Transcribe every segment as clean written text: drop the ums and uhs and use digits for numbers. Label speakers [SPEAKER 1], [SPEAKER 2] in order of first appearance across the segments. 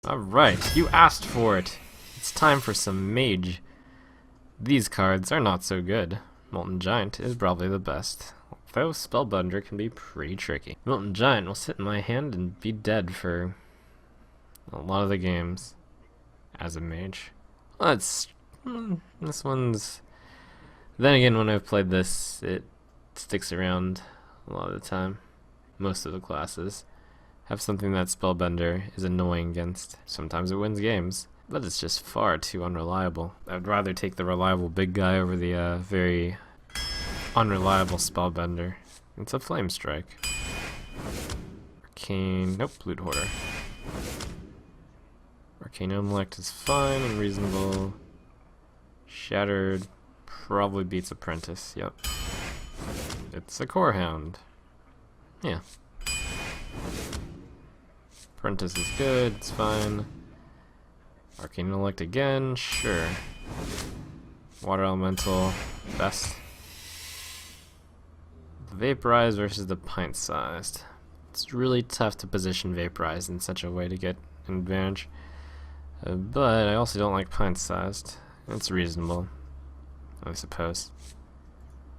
[SPEAKER 1] Alright, you asked for it. It's time for some Mage. These cards are not so good. Molten Giant is probably the best, though Spellbender can be pretty tricky. Molten Giant will sit in my hand and be dead for a lot of the games as a Mage. Well, this one's... Then again, when I've played this, it sticks around a lot of the time. Most of the classes have something that Spellbender is annoying against. Sometimes it wins games, but it's just far too unreliable. I'd rather take the reliable big guy over the very unreliable Spellbender. It's a Flame Strike. Arcane, nope, Loot Hoarder. Arcane Elect is fine and reasonable. Shattered probably beats Apprentice, yep. It's a Core Hound. Yeah. Apprentice is good, it's fine. Arcane Elect again, sure. Water Elemental, best. The Vaporize versus the Pint-Sized. It's really tough to position Vaporize in such a way to get an advantage. But I also don't like Pint-Sized. It's reasonable, I suppose.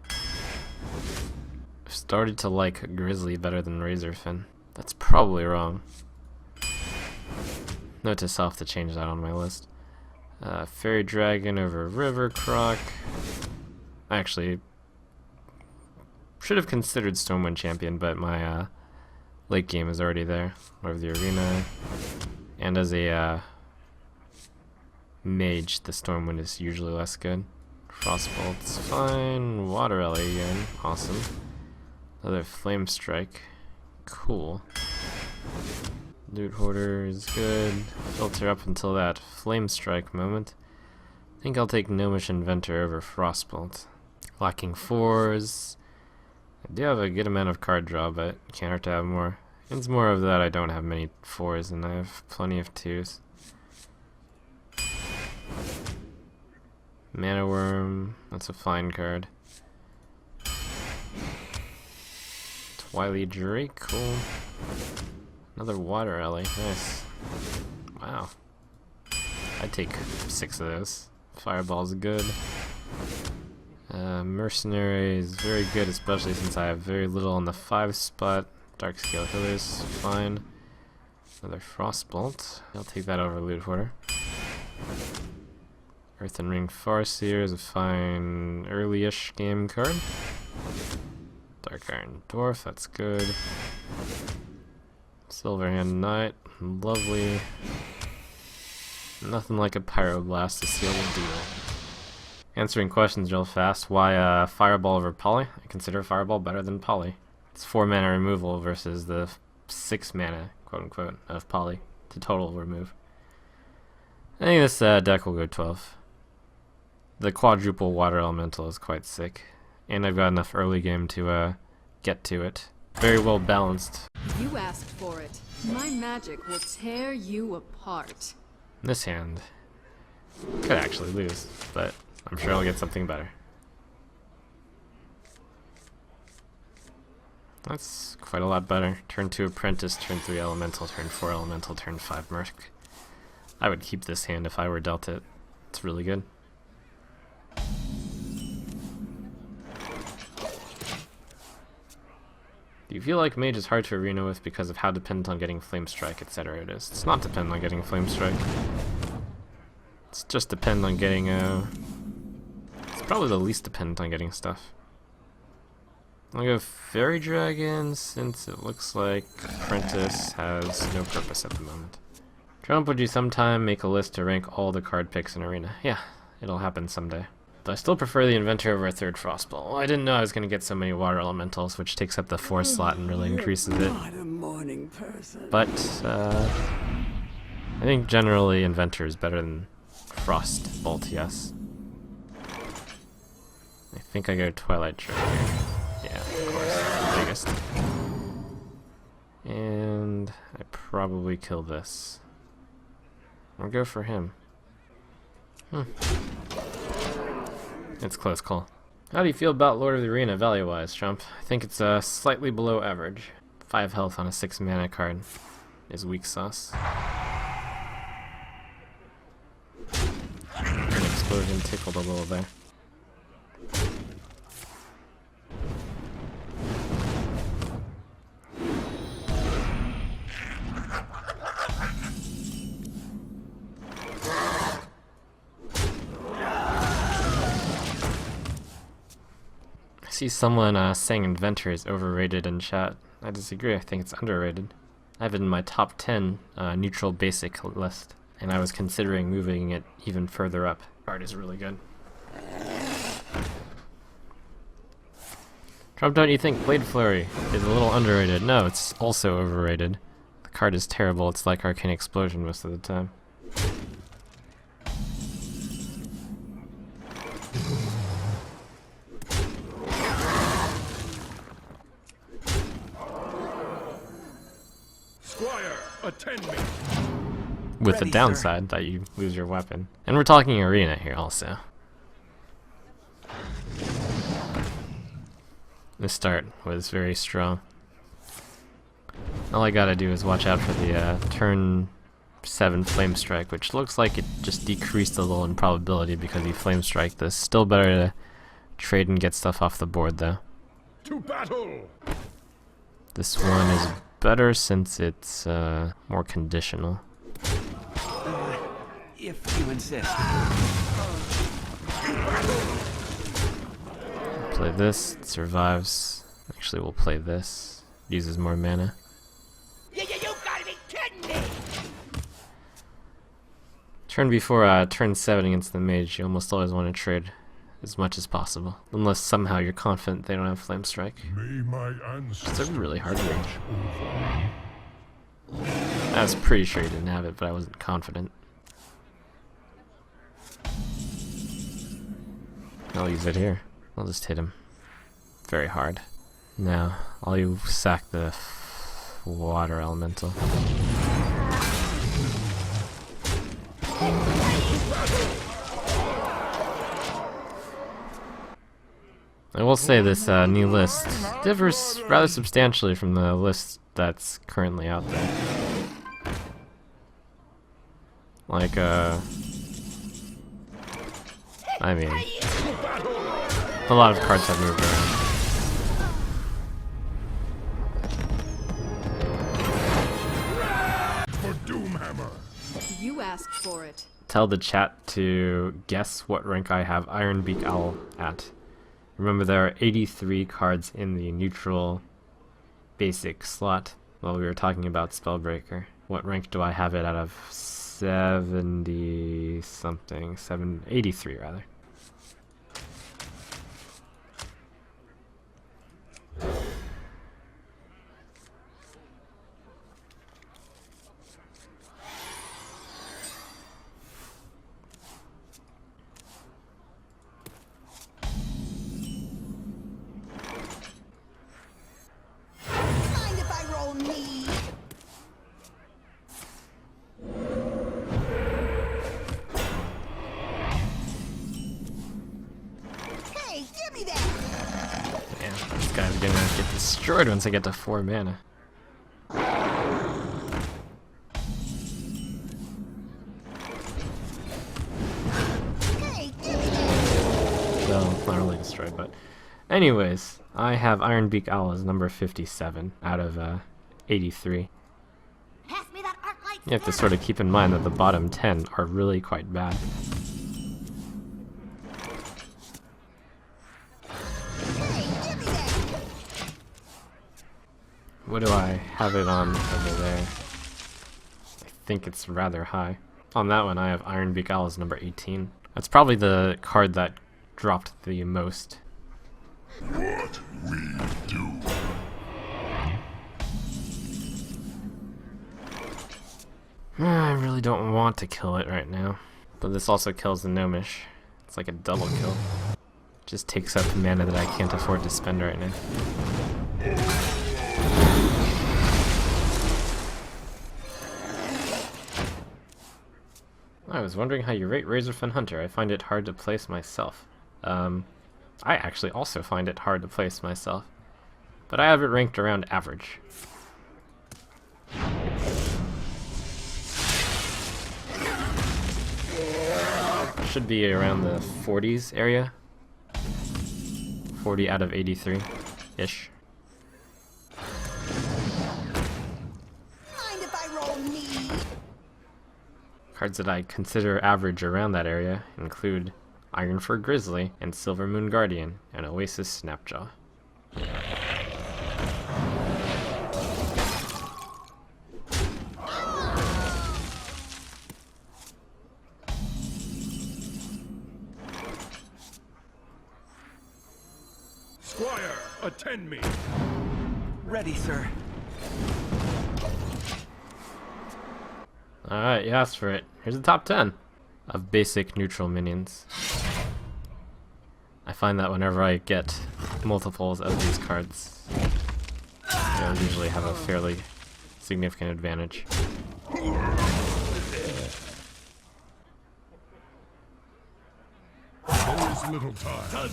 [SPEAKER 1] I've started to like Grizzly better than Razorfin. That's probably wrong. Note to self to change that on my list. Fairy Dragon over River Croc. I actually should have considered Stormwind Champion, but my late game is already there. Over the arena. And as a Mage, the Stormwind is usually less good. Frostbolt's fine. Water Ellie again. Awesome. Another Flame Strike. Cool. Loot Hoarder is good. Filter up until that Flame Strike moment. I think I'll take Gnomish Inventor over Frostbolt. Lacking 4s. I do have a good amount of card draw, but can't hurt to have more. It's more of that I don't have many 4s and I have plenty of 2s. Mana Worm, that's a fine card. Twily Drake, cool. Another Water Ellie, nice. Wow. I'd take 6 of those. Fireball's good. Mercenary is very good, especially since I have very little on the 5 spot. Darkscale Healer's fine. Another Frostbolt. I'll take that over Loot Hoarder. Earthen Ring Farseer is a fine early-ish game card. Dark Iron Dwarf, that's good. Silverhand Knight, lovely. Nothing like a Pyroblast to seal the deal. Answering questions real fast. Why Fireball over Poly? I consider Fireball better than Poly. It's 4 mana removal versus the 6 mana, quote unquote, of Poly to total remove. I think this deck will go 12. The quadruple Water Elemental is quite sick, and I've got enough early game to get to it. Very well balanced.
[SPEAKER 2] You asked for it. My magic will tear you apart.
[SPEAKER 1] This hand could actually lose, but I'm sure I'll get something better. That's quite a lot better. Turn 2 Apprentice, turn 3 Elemental, turn 4 Elemental, turn 5 Merc. I would keep this hand if I were dealt it. It's really good. Do you feel like Mage is hard to arena with because of how dependent on getting Flame Strike, etc. it is? It's not dependent on getting Flame Strike. It's just dependent on getting it's probably the least dependent on getting stuff. I'll go Fairy Dragon since it looks like Apprentice has no purpose at the moment. Trump, would you sometime make a list to rank all the card picks in Arena? Yeah, it'll happen someday. I still prefer the Inventor over a 3rd Frostbolt. Well, I didn't know I was going to get so many Water Elementals, which takes up the 4 slot and really increases it. But, I think generally Inventor is better than Frostbolt, yes. I think I go Twilight Drake here. Yeah, of course, the biggest. And I probably kill this. I'll go for him. It's a close call. How do you feel about Lord of the Arena value-wise, Trump? I think it's slightly below average. 5 health on a 6 mana card is weak sauce. Getting tickled a little there. I see someone saying Inventor is overrated in chat. I disagree, I think it's underrated. I have it in my top 10 neutral basic list, and I was considering moving it even further up. Card is really good. Trump, don't you think Blade Flurry is a little underrated? No, it's also overrated. The card is terrible, it's like Arcane Explosion most of the time.
[SPEAKER 3] Attend me.
[SPEAKER 1] With the downside that you lose your weapon. And we're talking arena here also. This start was very strong. All I gotta do is watch out for the turn 7 Flame Strike, which looks like it just decreased a little in probability because he Flame Strike this. Still better to trade and get stuff off the board though.
[SPEAKER 3] To battle.
[SPEAKER 1] This one is better since it's more conditional.
[SPEAKER 4] If you insist.
[SPEAKER 1] Play this, it survives. Actually, we'll play this. Uses more mana.
[SPEAKER 4] You gotta be kidding me!
[SPEAKER 1] Turn before turn 7 against the Mage, you almost always want to trade as much as possible. Unless somehow you're confident they don't have Flame Strike.
[SPEAKER 3] May my
[SPEAKER 1] It's a really hard
[SPEAKER 3] ancestors
[SPEAKER 1] range. I was pretty sure he didn't have it, but I wasn't confident. I'll use it here. I'll just hit him. Very hard. Now, I'll sack the water elemental. I will say this new list differs rather substantially from the list that's currently out there. Like, I mean, a lot of cards have moved around.
[SPEAKER 3] for Doomhammer.
[SPEAKER 2] You asked for it.
[SPEAKER 1] Tell the chat to guess what rank I have Iron Beak Owl at. Remember, there are 83 cards in the neutral basic slot. Well, we were talking about Spellbreaker. What rank do I have it out of 70 something? 83 rather.
[SPEAKER 4] Mind if I roll me? Hey, give me that!
[SPEAKER 1] Man, this guy's gonna get destroyed once I get to 4 mana.
[SPEAKER 4] Hey, give me that!
[SPEAKER 1] Well, not really destroyed, but... Anyways, I have Iron Beak Owl as number 57 out of 83.
[SPEAKER 4] Pass me that arc light.
[SPEAKER 1] You have to sort of keep in mind that the bottom 10 are really quite bad.
[SPEAKER 4] Hey, give me that!
[SPEAKER 1] What do I have it on over there? I think it's rather high. On that one, I have Iron Beak Owl as number 18. That's probably the card that dropped the most.
[SPEAKER 3] What we do.
[SPEAKER 1] I really don't want to kill it right now. But this also kills the Gnomish. It's like a double kill. Just takes up mana that I can't afford to spend right now. I was wondering how you rate Razorfen Hunter. I find it hard to place myself. I actually also find it hard to place myself. But I have it ranked around average. should be around the 40s area. 40 out of 83-ish.
[SPEAKER 4] Mind if I roll need?
[SPEAKER 1] Cards that I consider average around that area include Ironfur Grizzly and Silver Moon Guardian and Oasis Snapjaw.
[SPEAKER 3] Squire, attend me.
[SPEAKER 5] Ready, sir.
[SPEAKER 1] Alright, you asked for it. Here's the top 10 of basic neutral minions. I find that whenever I get multiples of these cards, I usually have a fairly significant advantage.
[SPEAKER 3] There is little time.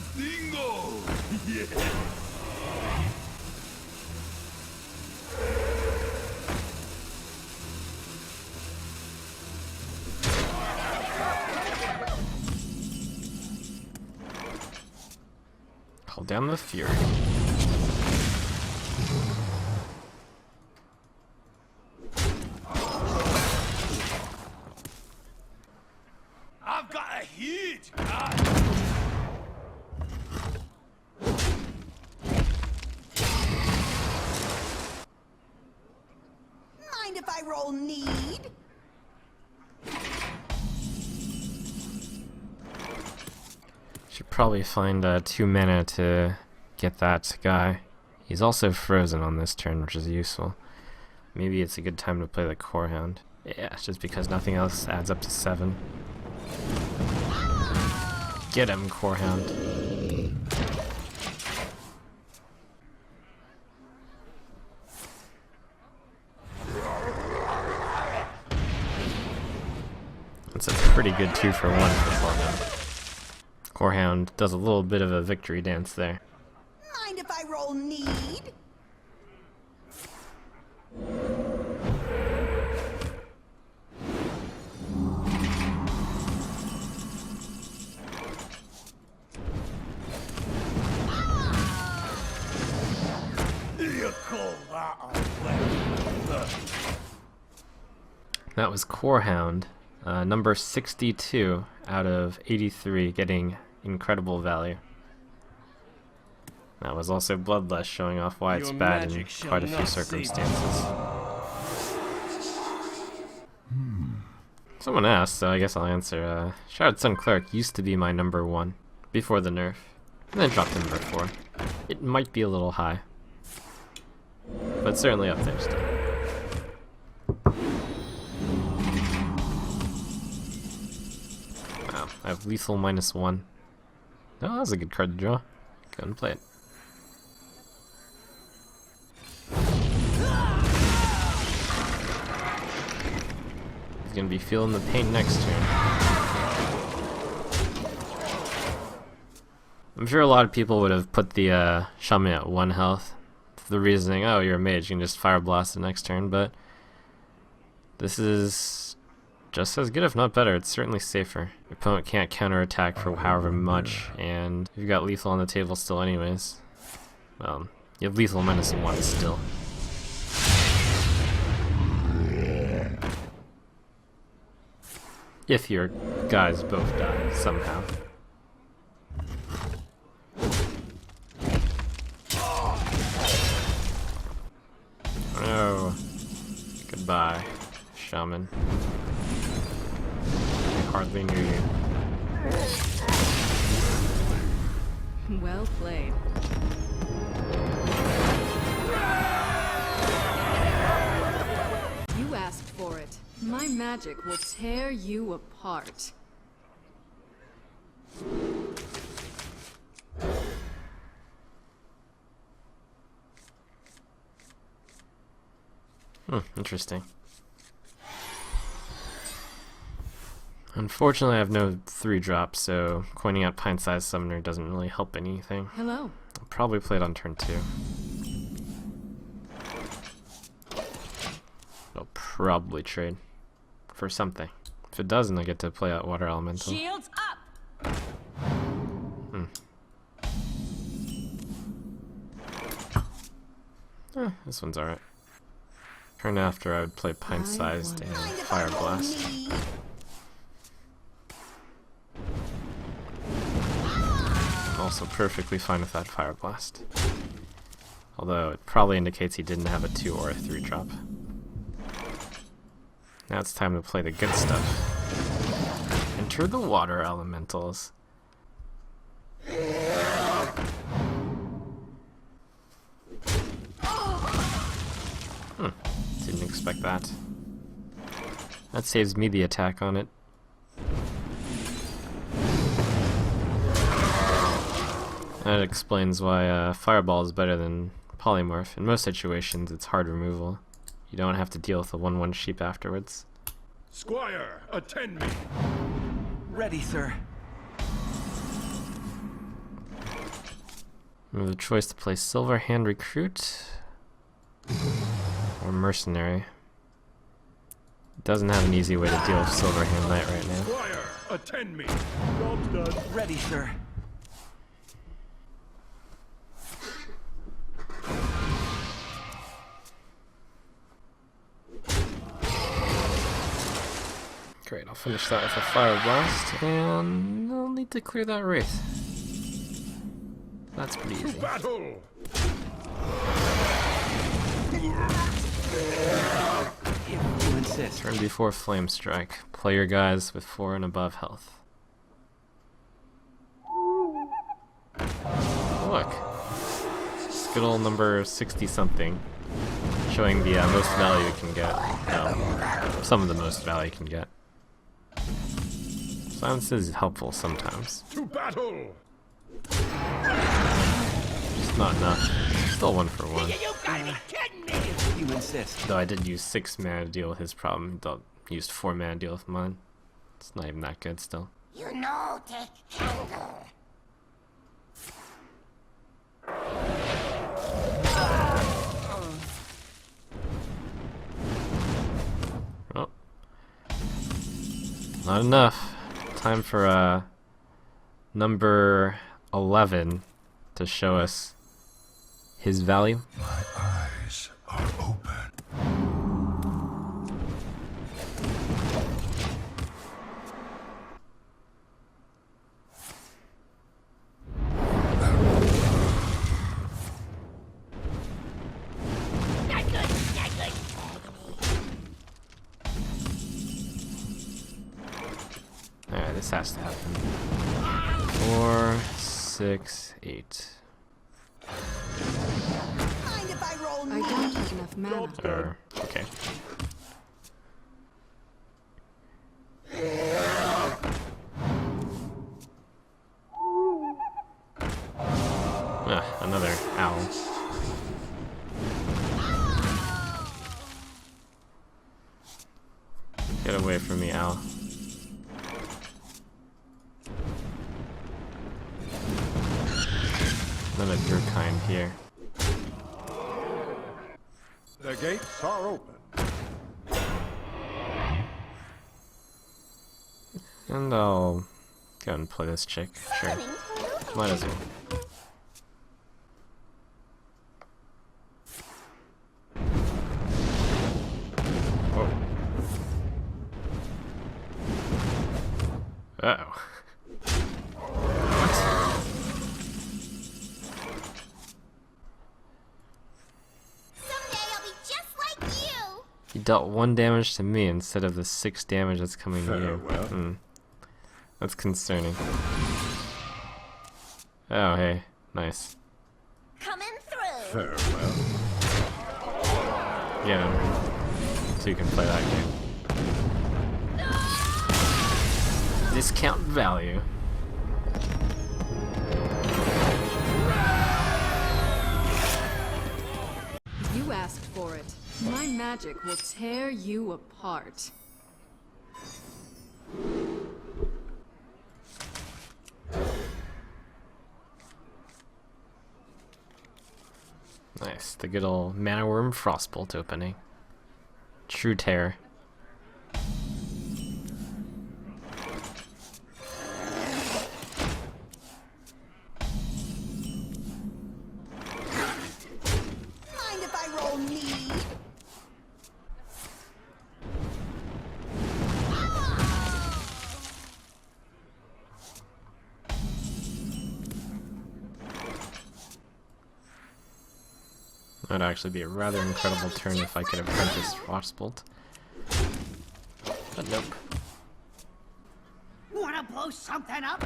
[SPEAKER 1] Call down the Fury.
[SPEAKER 5] I've got a huge
[SPEAKER 4] Mind if I roll need?
[SPEAKER 1] Should probably find 2 mana to get that guy. He's also frozen on this turn, which is useful. Maybe it's a good time to play the Core Hound. Yeah, just because nothing else adds up to 7. Get him, Core Hound. That's a pretty good 2-for-1 for Core Hound. Core Hound does a little bit of a victory dance there.
[SPEAKER 4] Mind if I roll need?
[SPEAKER 5] You call that a weapon?
[SPEAKER 1] That was Core Hound, number 62 out of 83, getting incredible value. That was also Bloodlust, showing off why it's
[SPEAKER 5] Your
[SPEAKER 1] bad in
[SPEAKER 5] magic shall
[SPEAKER 1] quite a few
[SPEAKER 5] not save
[SPEAKER 1] circumstances. Someone asked, so I guess I'll answer. Shrouded Sun Cleric used to be my number 1 before the nerf, and then dropped to number 4. It might be a little high, but certainly up there still. Wow, I have lethal -1. Oh, that was a good card to draw. Go and play it. He's gonna be feeling the pain next turn. I'm sure a lot of people would have put the Shaman at 1 health. The reasoning, oh, you're a mage, you can just Fire Blast the next turn, but this is just as good, if not better. It's certainly safer. Your opponent can't counterattack for however much, and you've got lethal on the table still anyways. Well, you have lethal -1 still. If your guys both die somehow. Oh, goodbye, Shaman. I hardly knew you.
[SPEAKER 2] Well played. You asked for it. My magic will tear you apart.
[SPEAKER 1] Interesting. Unfortunately, I have no 3-drop, so coining out Pint-Sized Summoner doesn't really help anything.
[SPEAKER 2] Hello.
[SPEAKER 1] I'll probably play it on turn 2. I'll probably trade for something. If it doesn't, I get to play out Water Elemental.
[SPEAKER 4] Shields up!
[SPEAKER 1] This one's alright. Turn after I would play pint-sized and
[SPEAKER 4] Mind if
[SPEAKER 1] fire
[SPEAKER 4] I roll
[SPEAKER 1] blast.
[SPEAKER 4] need?
[SPEAKER 1] I'm also perfectly fine with that fire blast. Although it probably indicates he didn't have a 2 or a 3 drop. Now it's time to play the good stuff. Enter the water elementals. Didn't expect that. That saves me the attack on it. That explains why Fireball is better than Polymorph. In most situations, it's hard removal. You don't have to deal with a 1/1 sheep afterwards.
[SPEAKER 3] Squire, attend me.
[SPEAKER 5] Ready, sir.
[SPEAKER 1] We have the choice to play Silver Hand Recruit or Mercenary. It doesn't have an easy way to deal with Silver Hand Knight right now.
[SPEAKER 3] Squire, attend me. Job's done.
[SPEAKER 5] Ready, sir.
[SPEAKER 1] Great, I'll finish that with a Fire Blast, and I'll need to clear that Wraith. That's pretty easy.
[SPEAKER 3] Battle.
[SPEAKER 5] If you insist.
[SPEAKER 1] Turn before Flame Strike. Play your guys with 4 and above health. Look. Skittle number 60-something. Showing the most value you can get. No, some of the most value you can get. Silence is helpful sometimes.
[SPEAKER 3] To battle.
[SPEAKER 1] Just not enough. Still 1 for 1.
[SPEAKER 5] You gotta be kidding me! If you insist.
[SPEAKER 1] Though I did use 6 mana to deal with his problem. Used 4 mana to deal with mine. It's not even that good still.
[SPEAKER 6] You know, take candle.
[SPEAKER 1] Oh. Not enough. Time for number 11 to show us his value.
[SPEAKER 3] My eyes are open.
[SPEAKER 1] Alright, this has to happen. 4, 6, 8.
[SPEAKER 4] Mind if I roll
[SPEAKER 2] I
[SPEAKER 4] need?
[SPEAKER 2] don't have enough mana.
[SPEAKER 1] Okay. Another owl. Get away from me, owl. Another Durkheim here.
[SPEAKER 3] The gates are open.
[SPEAKER 1] And I'll go and play this chick. Sure. Might as well. Whoa. Uh-oh.
[SPEAKER 6] Someday I'll be just like you.
[SPEAKER 1] He dealt 1 damage to me instead of the 6 damage that's coming to you.
[SPEAKER 3] Farewell.
[SPEAKER 1] That's concerning. Oh, hey. Nice.
[SPEAKER 6] Coming through.
[SPEAKER 3] Farewell.
[SPEAKER 1] Yeah. So you can play that game. Discount value.
[SPEAKER 2] You asked for it. My magic will tear you apart.
[SPEAKER 1] Nice. The good old Mana Worm Frostbolt opening. True tear.
[SPEAKER 4] Mind if I roll
[SPEAKER 1] That'd actually be a rather incredible turn if I could have apprenticed Frostbolt. But nope.
[SPEAKER 6] Wanna blow something up?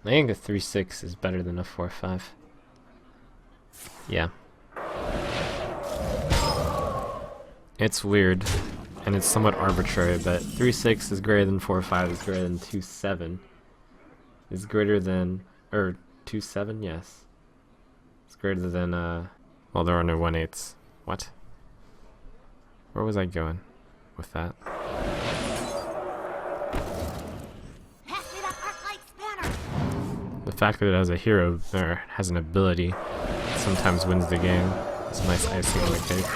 [SPEAKER 1] I think a 3-6 is better than a 4-5. Yeah. It's weird, and it's somewhat arbitrary, but 3-6 is greater than 4-5 is greater than 2-7. Is greater than, or 2-7, yes. It's greater than, well, there are no 1/8s. What? Where was I going with that?
[SPEAKER 6] Pass me that arc-light spanner.
[SPEAKER 1] The fact that it has a hero, or has an ability, sometimes wins the game. It's a nice icing on the cake.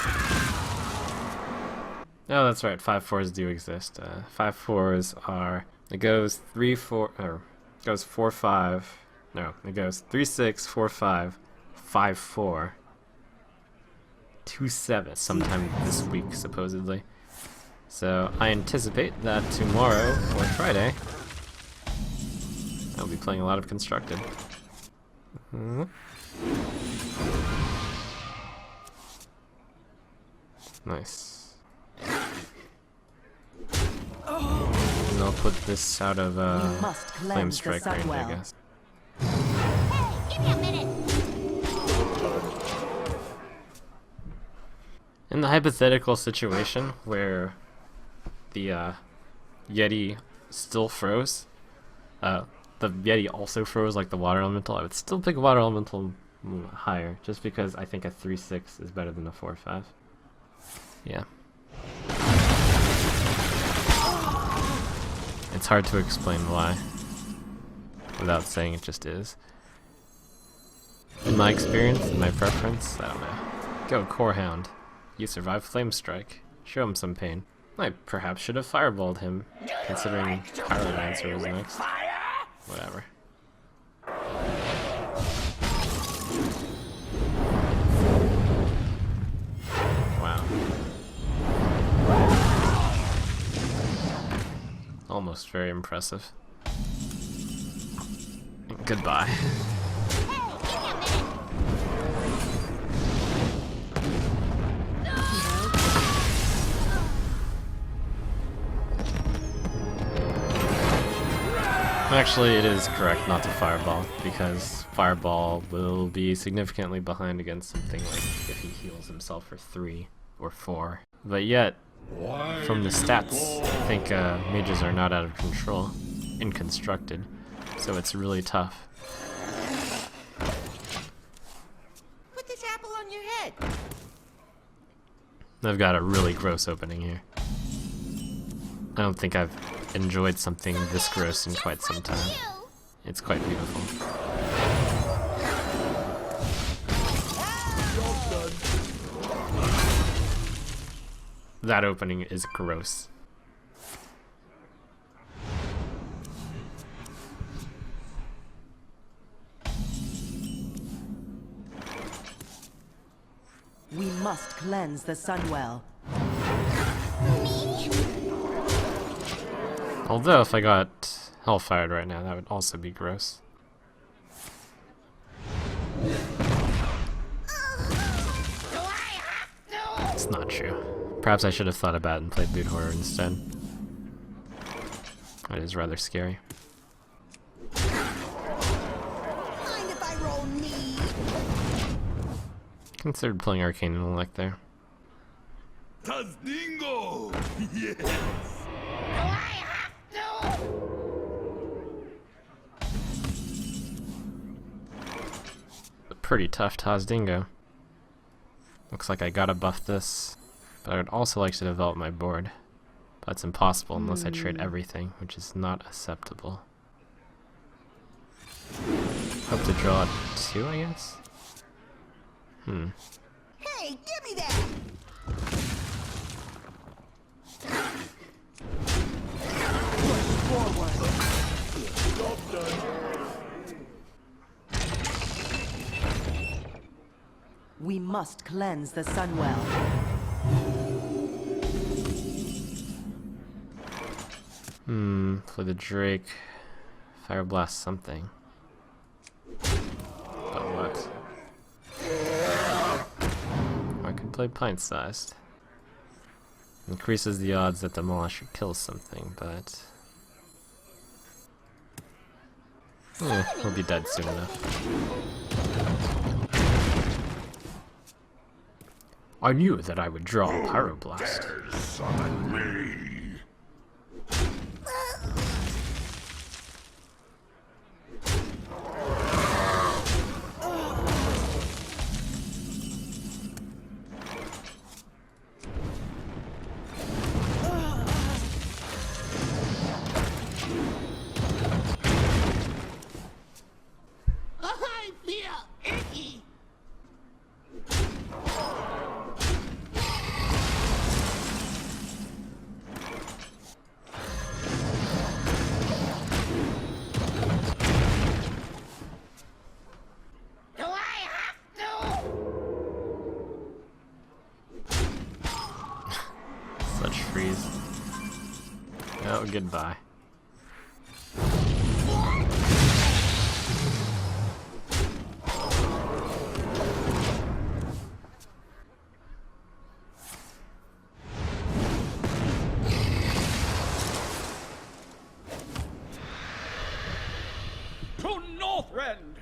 [SPEAKER 1] Oh, that's right, 5-4s do exist. 5-4s are, it goes 3-4, or it goes 4-5, no, it goes 3-6, 4-5, 5-4, 2-7, sometime this week, supposedly. So I anticipate that tomorrow, or Friday, I'll be playing a lot of Constructed. Nice. And I'll put this out of Flame Strike range, I guess.
[SPEAKER 6] Hey, give me a minute.
[SPEAKER 1] In the hypothetical situation where the Yeti still froze, the Yeti also froze like the Water Elemental, I would still pick Water Elemental higher, just because I think a 3-6 is better than a 4-5. Yeah. It's hard to explain why, without saying it just is. In my experience, in my preference, I don't know. Go Core Hound. You survived Flame Strike. Show him some pain. I perhaps should have Fireballed him, considering Pyromancer was next. Whatever. Wow. Almost very impressive. Goodbye. Actually, it is correct not to Fireball, because Fireball will be significantly behind against something like if he heals himself for 3 or 4. But yet, from the stats, I think mages are not out of control in Constructed, so it's really tough.
[SPEAKER 6] Put this apple on your head.
[SPEAKER 1] I've got a really gross opening here. I don't think I've enjoyed something this gross in quite some time. It's quite beautiful. That opening is gross.
[SPEAKER 7] We must cleanse the Sunwell.
[SPEAKER 1] Although if I got Hellfired right now, that would also be gross. It's not true. Perhaps I should have thought about it and played Loot Horror instead. That is rather scary.
[SPEAKER 4] Mind if I roll need?
[SPEAKER 1] Considered playing Arcane Intellect there.
[SPEAKER 3] Tazdingo! Yes!
[SPEAKER 1] A pretty tough Tazdingo. Looks like I gotta buff this, but I would also like to develop my board. But that's impossible unless I trade everything, which is not acceptable. Hope to draw 2, I guess?
[SPEAKER 4] Hey, give me that!
[SPEAKER 7] We must cleanse the Sunwell.
[SPEAKER 1] For the Drake, Fire Blast something. But what? I can play Pint Sized. Increases the odds that Demolisher kills something, but... he'll be dead soon enough. I knew that I would draw a Pyroblast.
[SPEAKER 3] Summon me.
[SPEAKER 6] I feel icky. Do I have to?
[SPEAKER 1] Such freeze. Oh, goodbye.
[SPEAKER 3] To Northrend.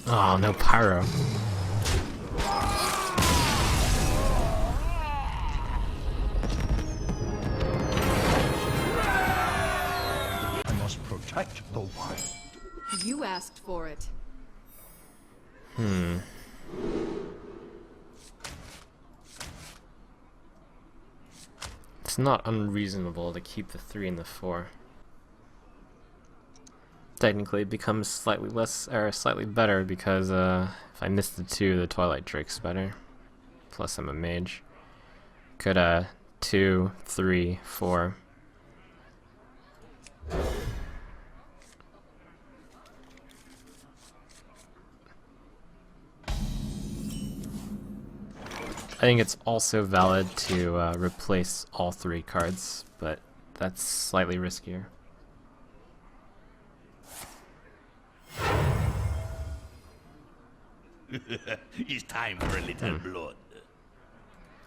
[SPEAKER 1] Oh, no Pyro.
[SPEAKER 3] I must protect the wild.
[SPEAKER 2] You asked for it.
[SPEAKER 1] It's not unreasonable to keep the 3 and the 4. Technically, it becomes slightly less, or slightly better because if I miss the 2, the Twilight Drake's better. Plus, I'm a mage. Could 2, 3, 4. I think it's also valid to replace all 3 cards, but that's slightly riskier.
[SPEAKER 8] It's time for a little blood.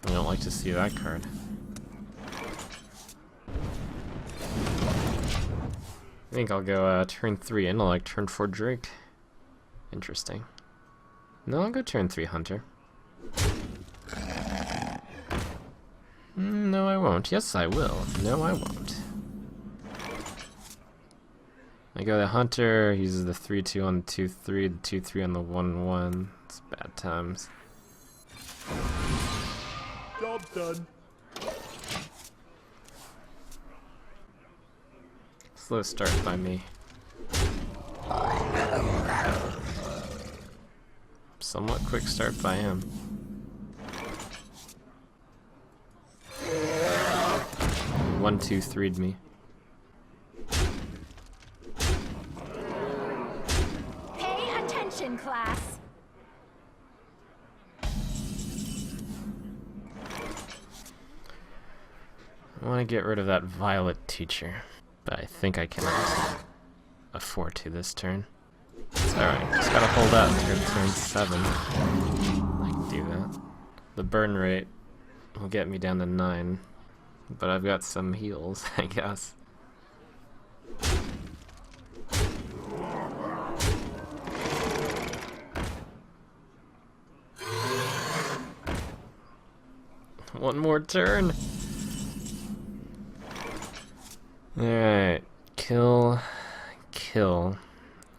[SPEAKER 1] I don't like to see that card. I think I'll go turn 3 Intellect, turn 4 Drake. Interesting. No, I'll go turn 3 Hunter. No, I won't. Yes, I will. No, I won't. I go the Hunter, uses the 3-2 on the 2-3, the 2-3 on the 1-1. It's bad times.
[SPEAKER 3] Job done.
[SPEAKER 1] Slow start by me. Somewhat quick start by him. One, two, three'd me.
[SPEAKER 6] Pay attention, class.
[SPEAKER 1] I want to get rid of that Violet teacher, but I think I cannot afford to this turn. It's alright, just gotta hold out until turn 7. I can do that. The burn rate will get me down to 9, but I've got some heals, I guess. One more turn. Alright, kill.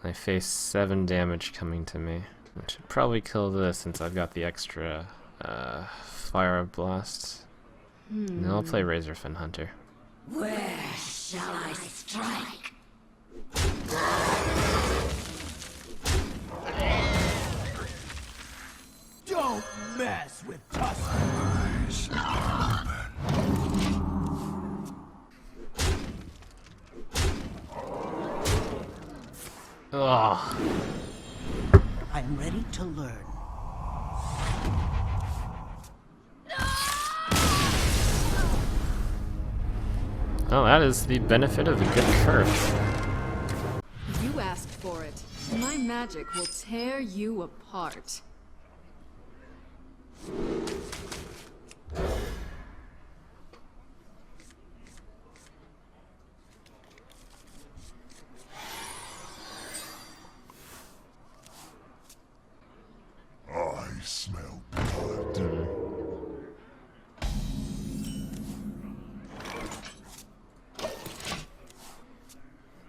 [SPEAKER 1] I face 7 damage coming to me. I should probably kill this since I've got the extra Fire Blast. No, I'll play Razorfin Hunter.
[SPEAKER 6] Where shall I strike?
[SPEAKER 5] Don't mess with Tusk.
[SPEAKER 3] Eyes open.
[SPEAKER 1] Ugh.
[SPEAKER 7] I'm ready to learn.
[SPEAKER 6] No!
[SPEAKER 1] Well, that is the benefit of a good curse.
[SPEAKER 2] You asked for it. My magic will tear you apart.
[SPEAKER 3] I smell blood.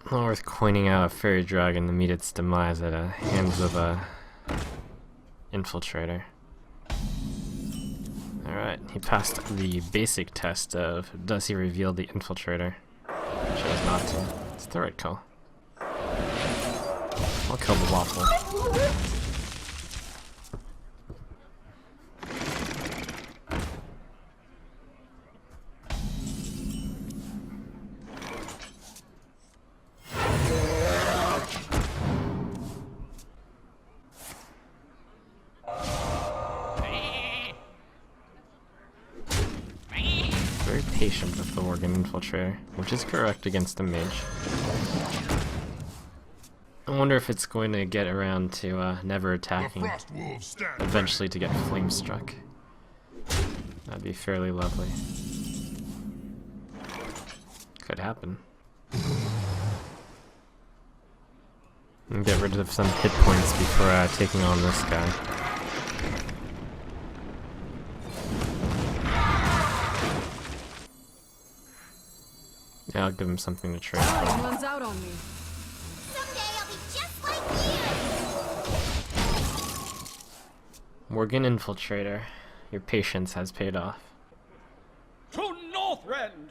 [SPEAKER 1] Not worth coining out a fairy dragon to meet its demise at the hands of a infiltrator. Alright, he passed the basic test of does he reveal the infiltrator. Chose not to. It's the right call. I'll kill the waffle. Very patient with the Worgen Infiltrator, which is correct against the Mage. I wonder if it's going to get around to never attacking, eventually to get flame struck. That'd be fairly lovely. Could happen. And get rid of some hit points before taking on this guy. Yeah, I'll give him something to trade.
[SPEAKER 2] Time runs out on me.
[SPEAKER 6] Someday I'll be just like you.
[SPEAKER 1] Worgen Infiltrator. Your patience has paid off.
[SPEAKER 5] To Northrend!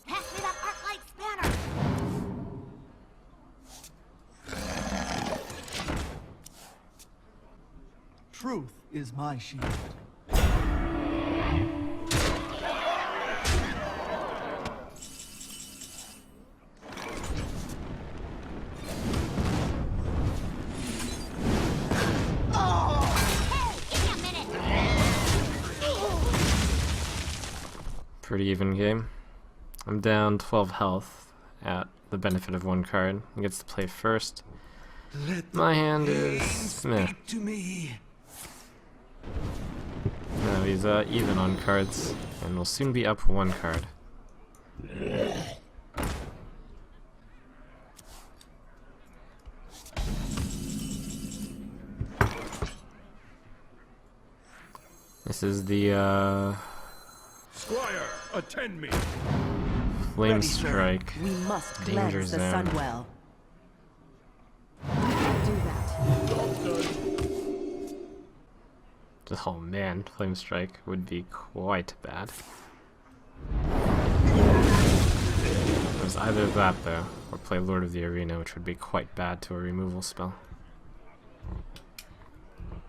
[SPEAKER 6] Pass me that Arclight spanner.
[SPEAKER 5] Truth is my shield.
[SPEAKER 6] Hey, give me a minute.
[SPEAKER 1] Pretty even game. I'm down 12 health at the benefit of one card. He gets to play first. My hand is meh.
[SPEAKER 5] To me.
[SPEAKER 1] No, he's even on cards, and will soon be up one card. This is the
[SPEAKER 3] Squire, attend me.
[SPEAKER 1] Flame
[SPEAKER 7] Ready, sir.
[SPEAKER 1] Strike.
[SPEAKER 7] We must
[SPEAKER 1] Danger
[SPEAKER 7] cleanse the
[SPEAKER 1] zone.
[SPEAKER 7] Sunwell.
[SPEAKER 2] Do that.
[SPEAKER 1] Oh man, Flame Strike would be quite bad. There's either that though, or play Lord of the Arena, which would be quite bad to a removal spell.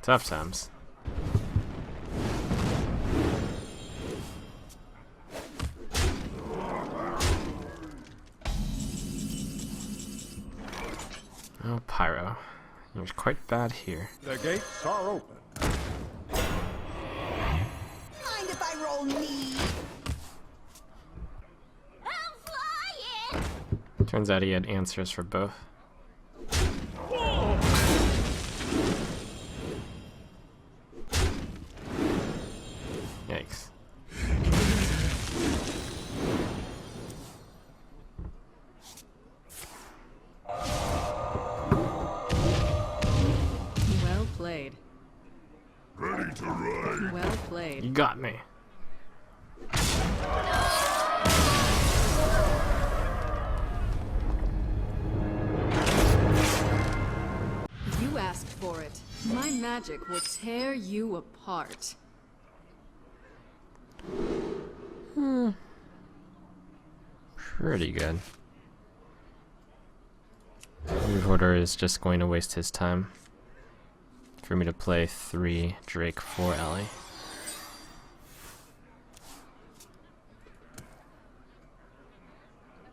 [SPEAKER 1] Tough times. Oh, Pyro. You're quite bad here.
[SPEAKER 3] The gates are open.
[SPEAKER 4] Mind if I roll knee?
[SPEAKER 6] I'm flying.
[SPEAKER 1] Turns out he had answers for both. Yikes.
[SPEAKER 2] Well played.
[SPEAKER 3] Ready to ride.
[SPEAKER 2] Well played.
[SPEAKER 1] You got me.
[SPEAKER 2] You asked for it. My magic will tear you apart.
[SPEAKER 1] Pretty good. Reporter is just going to waste his time for me to play 3 Drake 4 Ellie.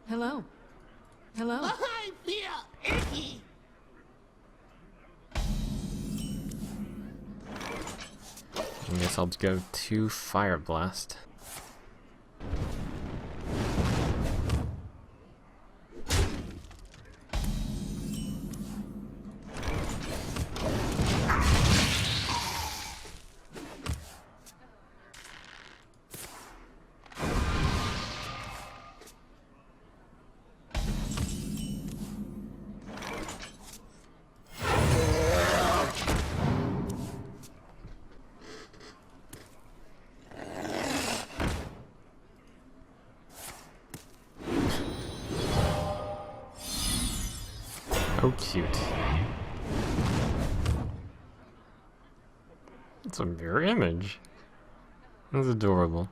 [SPEAKER 2] Hello. Hello?
[SPEAKER 6] I feel icky.
[SPEAKER 1] I guess I'll go to Fire Blast. Oh, cute. It's a mirror image. That's adorable.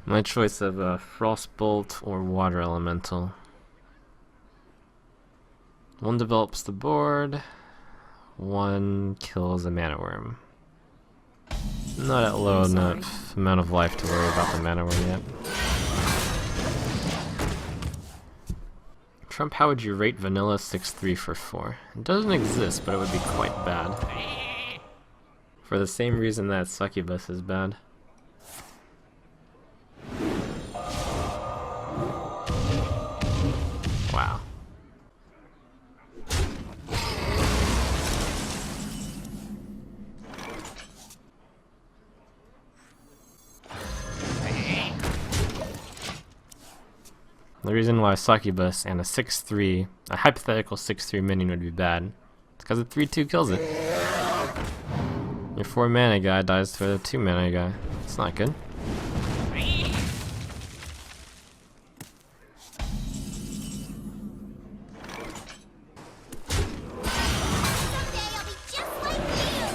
[SPEAKER 1] My choice of Frostbolt or Water Elemental. One develops the board, one kills a mana worm. Not at low enough amount of life to worry about the mana worm yet. Trump, how would you rate Vanilla 6-3 for 4? It doesn't exist, but it would be quite bad. For the same reason that Succubus is bad. Wow. The reason why Succubus and a 6-3, a hypothetical 6-3 minion would be bad, is because a 3-2 kills it. Your 4 mana guy dies to a 2 mana guy. It's not good.
[SPEAKER 6] Someday I'll be just like you.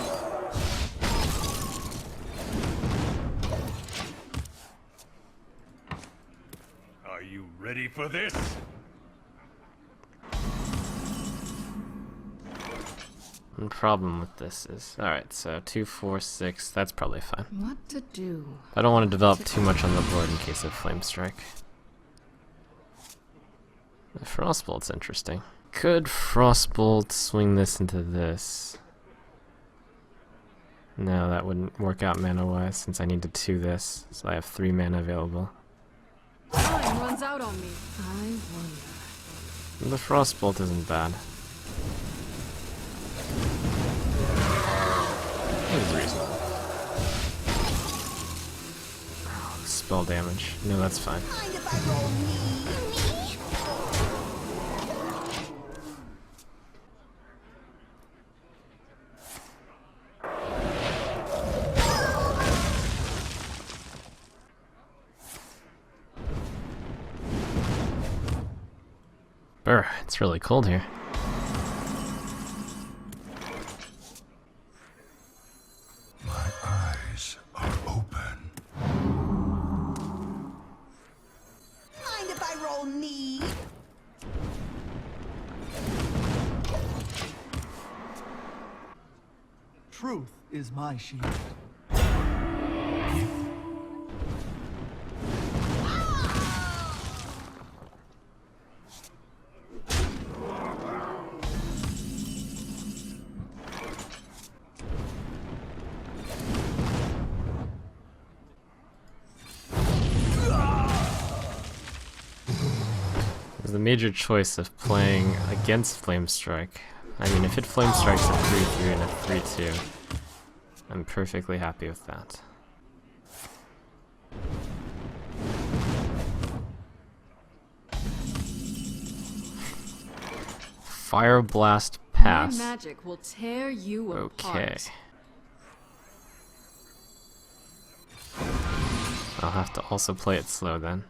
[SPEAKER 8] Are you ready for this?
[SPEAKER 1] The problem with this is, alright, so 2, 4, 6, that's probably fine.
[SPEAKER 2] What to do?
[SPEAKER 1] I don't want to develop too much on the board in case of Flame Strike. The Frostbolt's interesting. Could Frostbolt swing this into this? No, that wouldn't work out mana-wise since I need to 2 this, so I have 3 mana available.
[SPEAKER 2] Time runs out on me. I wonder.
[SPEAKER 1] The Frostbolt isn't bad. It is reasonable. Oh, spell damage. No, that's fine.
[SPEAKER 4] Mind if I roll me?
[SPEAKER 1] Brr, it's really cold here.
[SPEAKER 3] My eyes are open.
[SPEAKER 4] Mind if I roll me?
[SPEAKER 5] Truth is my shield.
[SPEAKER 1] The major choice of playing against Flame Strike. I mean, if it Flame Strikes a 3-3 and a 3-2, I'm perfectly happy with that. Fire Blast pass.
[SPEAKER 2] My magic will tear you
[SPEAKER 1] Okay.
[SPEAKER 2] apart.
[SPEAKER 1] I'll have to also play it slow then.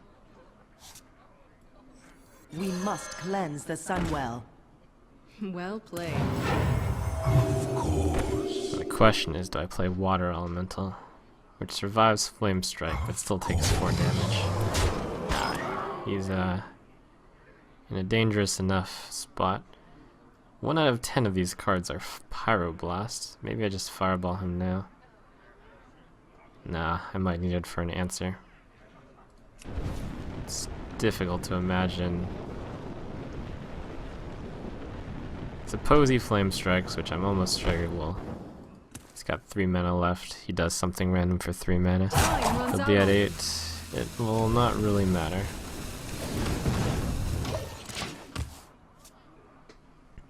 [SPEAKER 7] We must cleanse the Sunwell.
[SPEAKER 2] Well played.
[SPEAKER 1] The question is, do I play Water Elemental, which survives Flame Strike but still takes 4 damage? He's in a dangerous enough spot. 1 out of 10 of these cards are Pyroblast. Maybe I just Fireball him now. Nah, I might need it for an answer. difficult to imagine. Suppose he flame strikes, which I'm almost sure he will. He's got 3 mana left. He does something random for 3 mana. He'll be at 8. It will not really matter.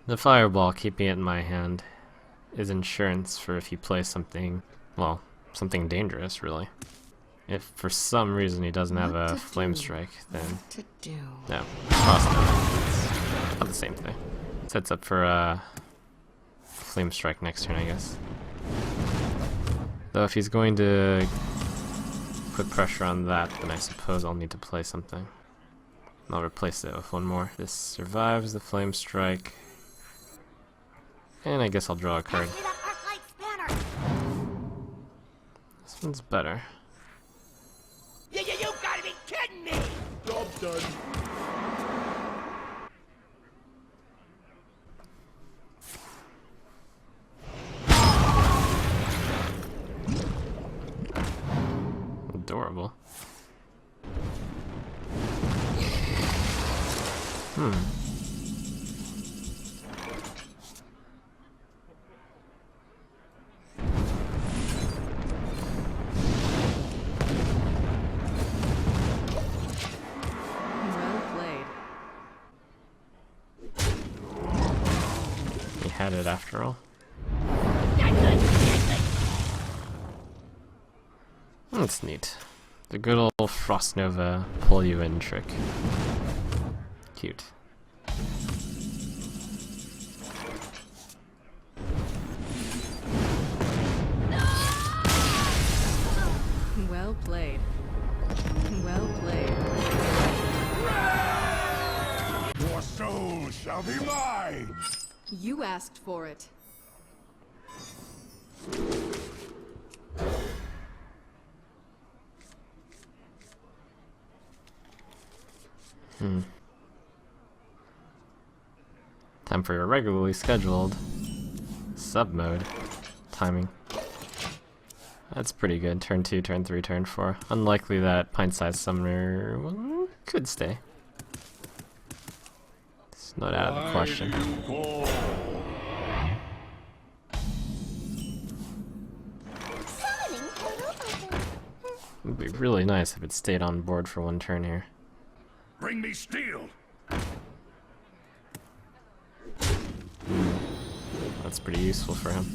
[SPEAKER 1] The fireball, keeping it in my hand, is insurance for if he plays something, well, something dangerous, really. If for some reason he doesn't have a flame strike, then no, it's not the same thing. Sets up for a flame strike next turn, I guess. Though if he's going to put pressure on that, then I suppose I'll need to play something. I'll replace it with one more. This survives the flame strike, and I guess I'll draw a card. This one's better.
[SPEAKER 8] You gotta be kidding me! Job done.
[SPEAKER 1] Adorable.
[SPEAKER 2] Well played.
[SPEAKER 1] He had it after all. That's neat. The good old Frost Nova pull you in trick. Cute.
[SPEAKER 2] Well played. Well played.
[SPEAKER 3] Your soul shall be mine!
[SPEAKER 2] You asked for it.
[SPEAKER 1] Time for your regularly scheduled sub mode timing. That's pretty good. Turn 2, turn 3, turn 4. Unlikely that pint-sized summoner could stay. It's not out of the question. It would be really nice if it stayed on board for one turn here.
[SPEAKER 3] Bring me steel!
[SPEAKER 1] That's pretty useful for him.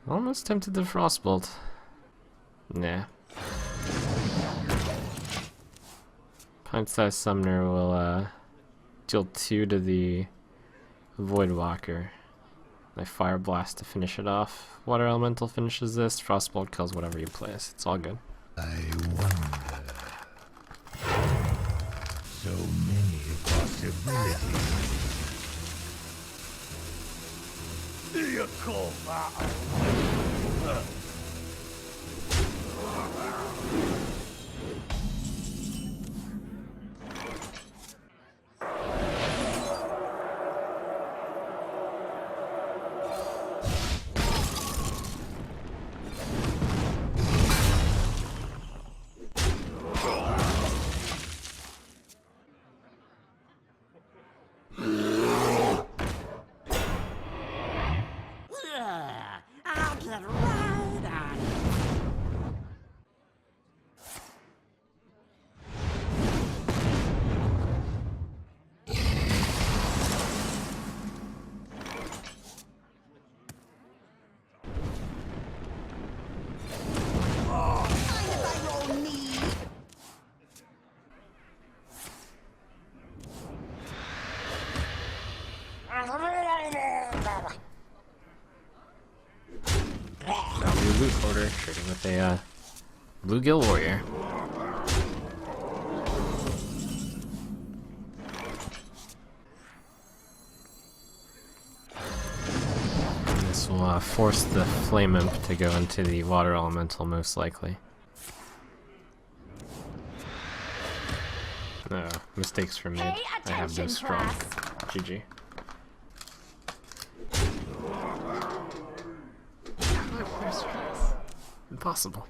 [SPEAKER 1] Almost tempted to Frostbolt. Nah. Pint-sized summoner will deal 2 to the Voidwalker. I Fire Blast to finish it off. Water Elemental finishes this. Frostbolt kills whatever you place. It's all good.
[SPEAKER 3] I wonder. So many possibilities.
[SPEAKER 8] You call that? I'll get right on it.
[SPEAKER 4] Mind if I roll knee?
[SPEAKER 1] Value loot order, trading with a Bluegill Warrior. This will force the Flame Imp to go into the Water Elemental, most likely. No, mistakes for mid. I have no straw. GG. Impossible.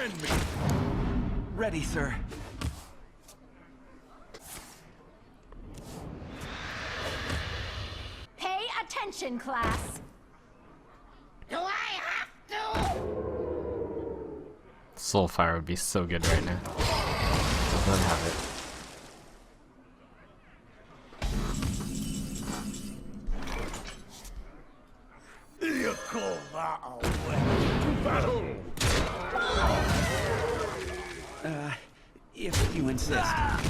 [SPEAKER 8] kidding me?
[SPEAKER 5] Ready, sir.
[SPEAKER 6] Pay attention, class. Do I have to?
[SPEAKER 1] Soulfire would be so good right now. Let have it.
[SPEAKER 8] You call that a weapon to battle?
[SPEAKER 5] If you insist.
[SPEAKER 4] Mind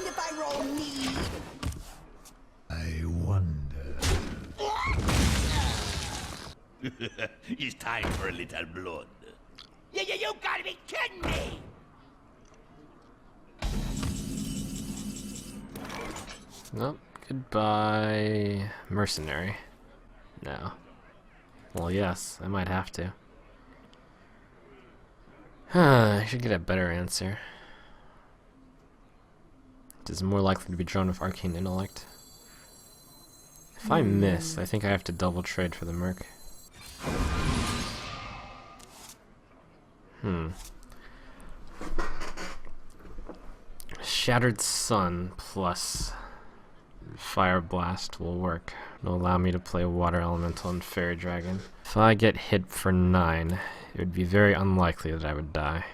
[SPEAKER 4] if I roll need?
[SPEAKER 3] I wonder.
[SPEAKER 8] It's time for a little blood. You gotta be kidding me!
[SPEAKER 1] Nope. Goodbye, mercenary. No. Well, yes, I might have to. I should get a better answer. It is more likely to be drawn with arcane intellect. If I miss, I think I have to double trade for the merc. Shattered Sun plus Fire Blast will work. It'll allow me to play Water Elemental and Fairy Dragon. If I get hit for 9, it would be very unlikely that I would die.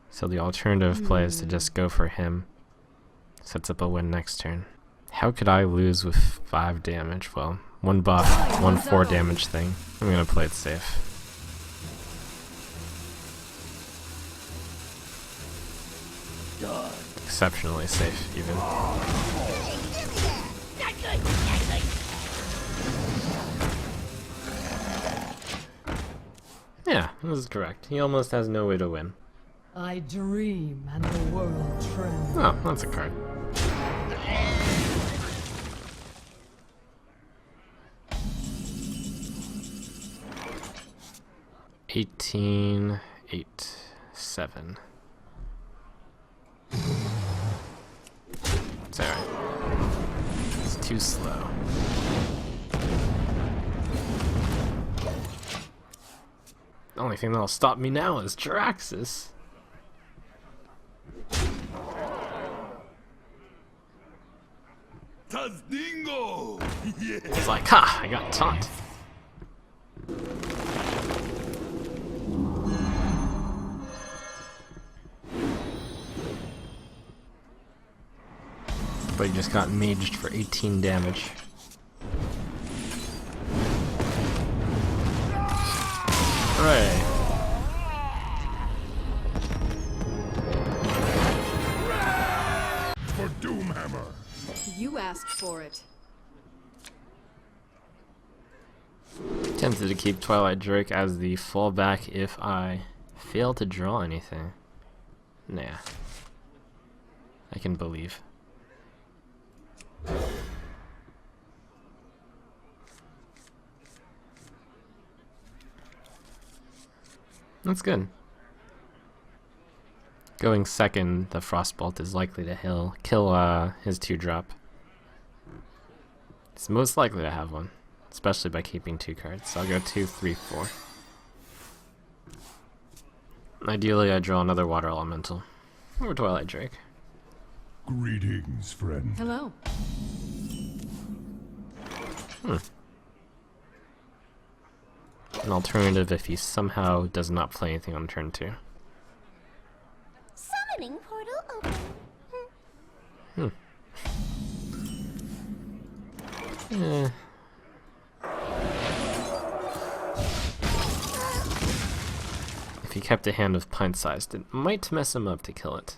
[SPEAKER 1] So the alternative play is to just go for him. Sets up a win next turn. How could I lose with 5 damage? Well, 1 buff, 1 4 damage thing. I'm gonna play it safe. Exceptionally safe, even. Yeah, this is correct. He almost has no way to win.
[SPEAKER 7] I dream and the world trembles.
[SPEAKER 1] Oh, that's a card. $18, 8, 7. It's alright. It's too slow. The only thing that'll stop me now is Jiraxis.
[SPEAKER 8] Tazdingo! Yeah!
[SPEAKER 1] It's like, ha! I got taunt. But he just got maged for 18 damage. Hooray!
[SPEAKER 3] For Doomhammer.
[SPEAKER 2] You asked for it.
[SPEAKER 1] Tempted to keep Twilight Drake as the fallback if I fail to draw anything. Nah. I can believe. That's good. Going second, the Frostbolt is likely to kill his 2-drop. It's most likely to have one, especially by keeping 2 cards. So I'll go 2, 3, 4. Ideally, I draw another Water Elemental. Or Twilight Drake.
[SPEAKER 3] Greetings, friend.
[SPEAKER 2] Hello.
[SPEAKER 1] An alternative if he somehow does not play anything on turn 2.
[SPEAKER 6] Summoning portal open.
[SPEAKER 1] If he kept a hand of pint-sized, it might mess him up to kill it.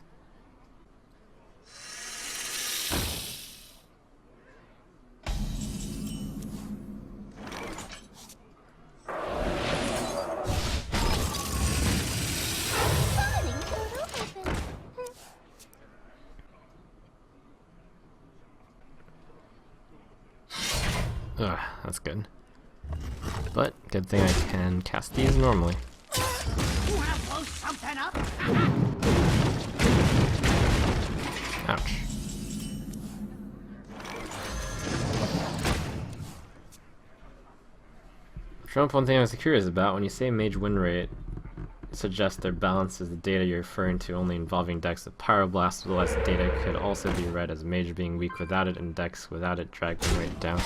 [SPEAKER 6] Summoning portal open.
[SPEAKER 1] Ugh, that's good. But, good thing I can cast these normally.
[SPEAKER 4] You wanna blow something up?
[SPEAKER 1] Ouch. Trump, one thing I was curious about, when you say mage win rate suggests their balance is the data you're referring to only involving decks with Pyroblast, otherwise the data could also be read as mage being weak without it and decks without it drag win rate down.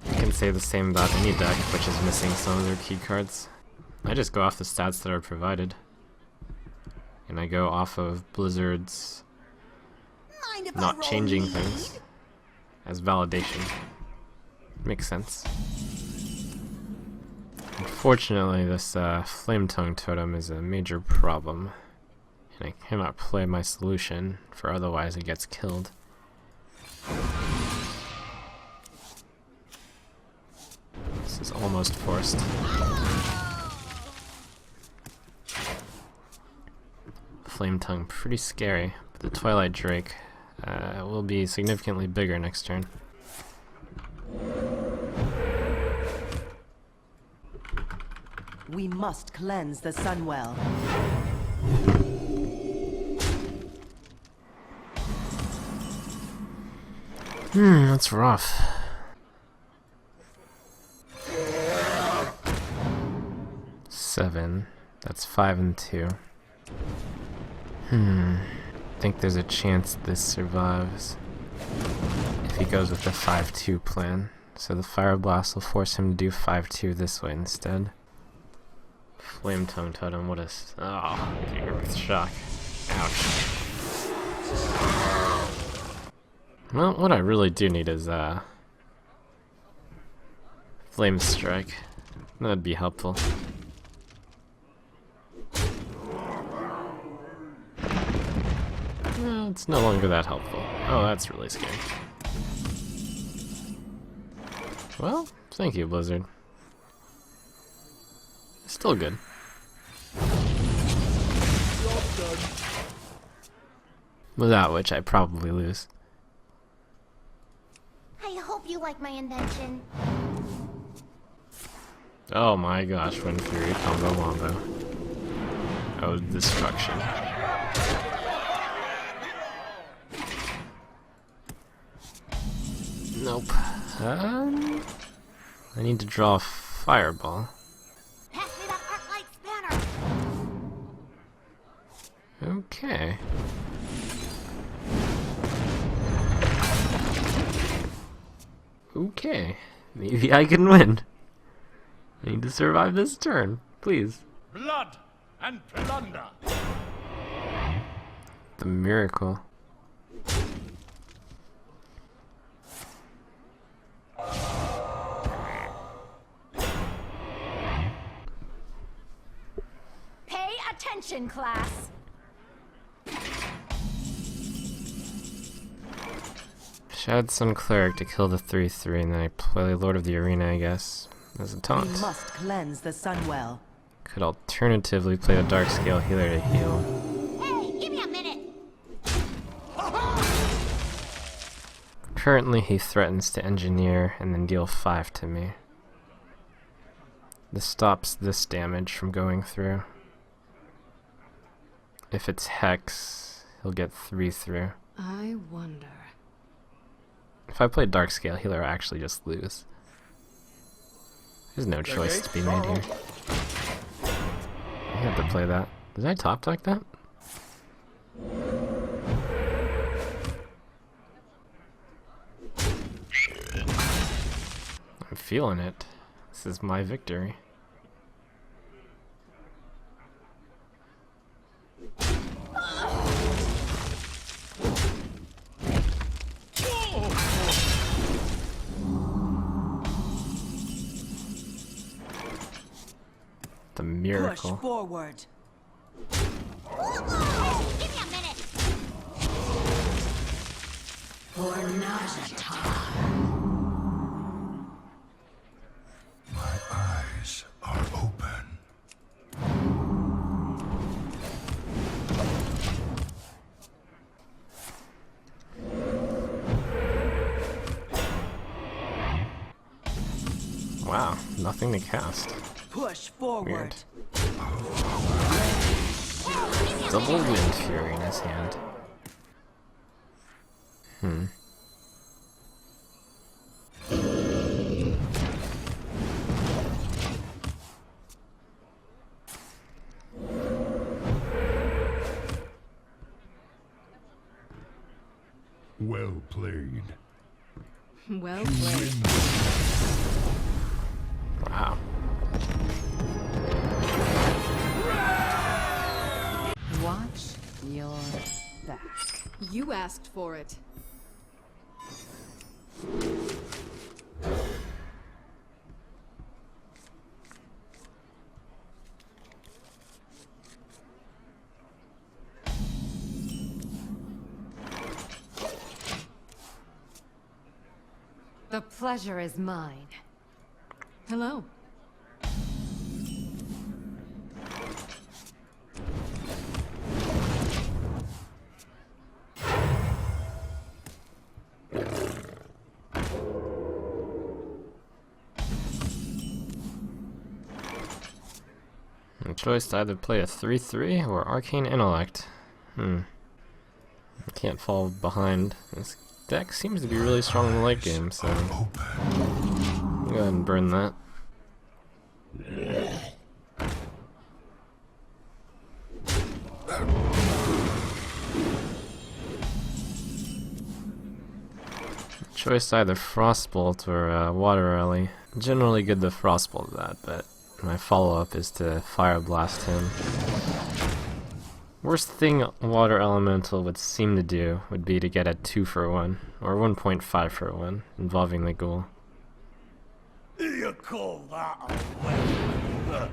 [SPEAKER 1] You can say the same about any deck which is missing some of their key cards. I just go off the stats that are provided. And I go off of Blizzard's
[SPEAKER 4] Mind if I
[SPEAKER 1] not
[SPEAKER 4] roll
[SPEAKER 1] changing
[SPEAKER 4] mead?
[SPEAKER 1] things as validation. Makes sense. Unfortunately, this Flame Tongue Totem is a major problem, and I cannot play my solution, for otherwise it gets killed. This is almost forced. Flame Tongue, pretty scary, but the Twilight Drake will be significantly bigger next turn.
[SPEAKER 9] We must cleanse the Sunwell.
[SPEAKER 1] That's rough. Seven. That's 5 and 2. Think there's a chance this survives if he goes with the 5-2 plan. So the Fire Blast will force him to do 5-2 this way instead. Flame Tongue Totem, what a... Oh, Earth Shock. Ouch. Well, what I really do need is, Flame Strike. That'd be helpful. No, it's no longer that helpful. Oh, that's really scary. Well, thank you, Blizzard. Still good. Without which I probably lose.
[SPEAKER 6] I hope you like my invention.
[SPEAKER 1] Oh my gosh, Wind Fury combo wombo. Oh, destruction. Nope. I need to draw a fireball.
[SPEAKER 6] Pass me that arc light spanner.
[SPEAKER 1] Okay. Okay. Maybe I can win. I need to survive this turn, please.
[SPEAKER 8] Blood and plunder.
[SPEAKER 1] The miracle.
[SPEAKER 6] Pay attention, class.
[SPEAKER 1] Shad Sun Cleric to kill the 3/3, and then I play Lord of the Arena, I guess, as a
[SPEAKER 9] We
[SPEAKER 1] taunt.
[SPEAKER 9] must cleanse the Sunwell.
[SPEAKER 1] Could alternatively play the Dark Scale Healer to heal.
[SPEAKER 6] Hey, give me a minute.
[SPEAKER 1] Currently, he threatens to engineer and then deal 5 to me. This stops this damage from going through. If it's Hex, he'll get 3 through.
[SPEAKER 2] I wonder.
[SPEAKER 1] If I play Dark Scale Healer, I actually just lose. There's no choice to be made here. I have to play that. Did I top deck that? I'm feeling it. This is my victory. The miracle.
[SPEAKER 9] Push forward.
[SPEAKER 6] Give me a minute.
[SPEAKER 3] My eyes are open.
[SPEAKER 1] Wow, nothing to cast.
[SPEAKER 9] Push forward.
[SPEAKER 1] Weird. Double Wind Fury in his hand.
[SPEAKER 3] Well played.
[SPEAKER 2] Well played.
[SPEAKER 1] Wow.
[SPEAKER 7] Watch your back.
[SPEAKER 2] You asked for it.
[SPEAKER 7] The pleasure is mine.
[SPEAKER 2] Hello.
[SPEAKER 1] A choice to either play a 3-3 or Arcane Intellect. I can't fall behind. This deck seems to be really strong in the late game, so I'll go ahead and burn that. Choice either Frostbolt or Water Rally. Generally good to Frostbolt that, but my follow-up is to Fire Blast him. Worst thing Water Elemental would seem to do would be to get a 2 for 1, or 1.5 for 1, involving the ghoul.
[SPEAKER 8] You call that a weapon?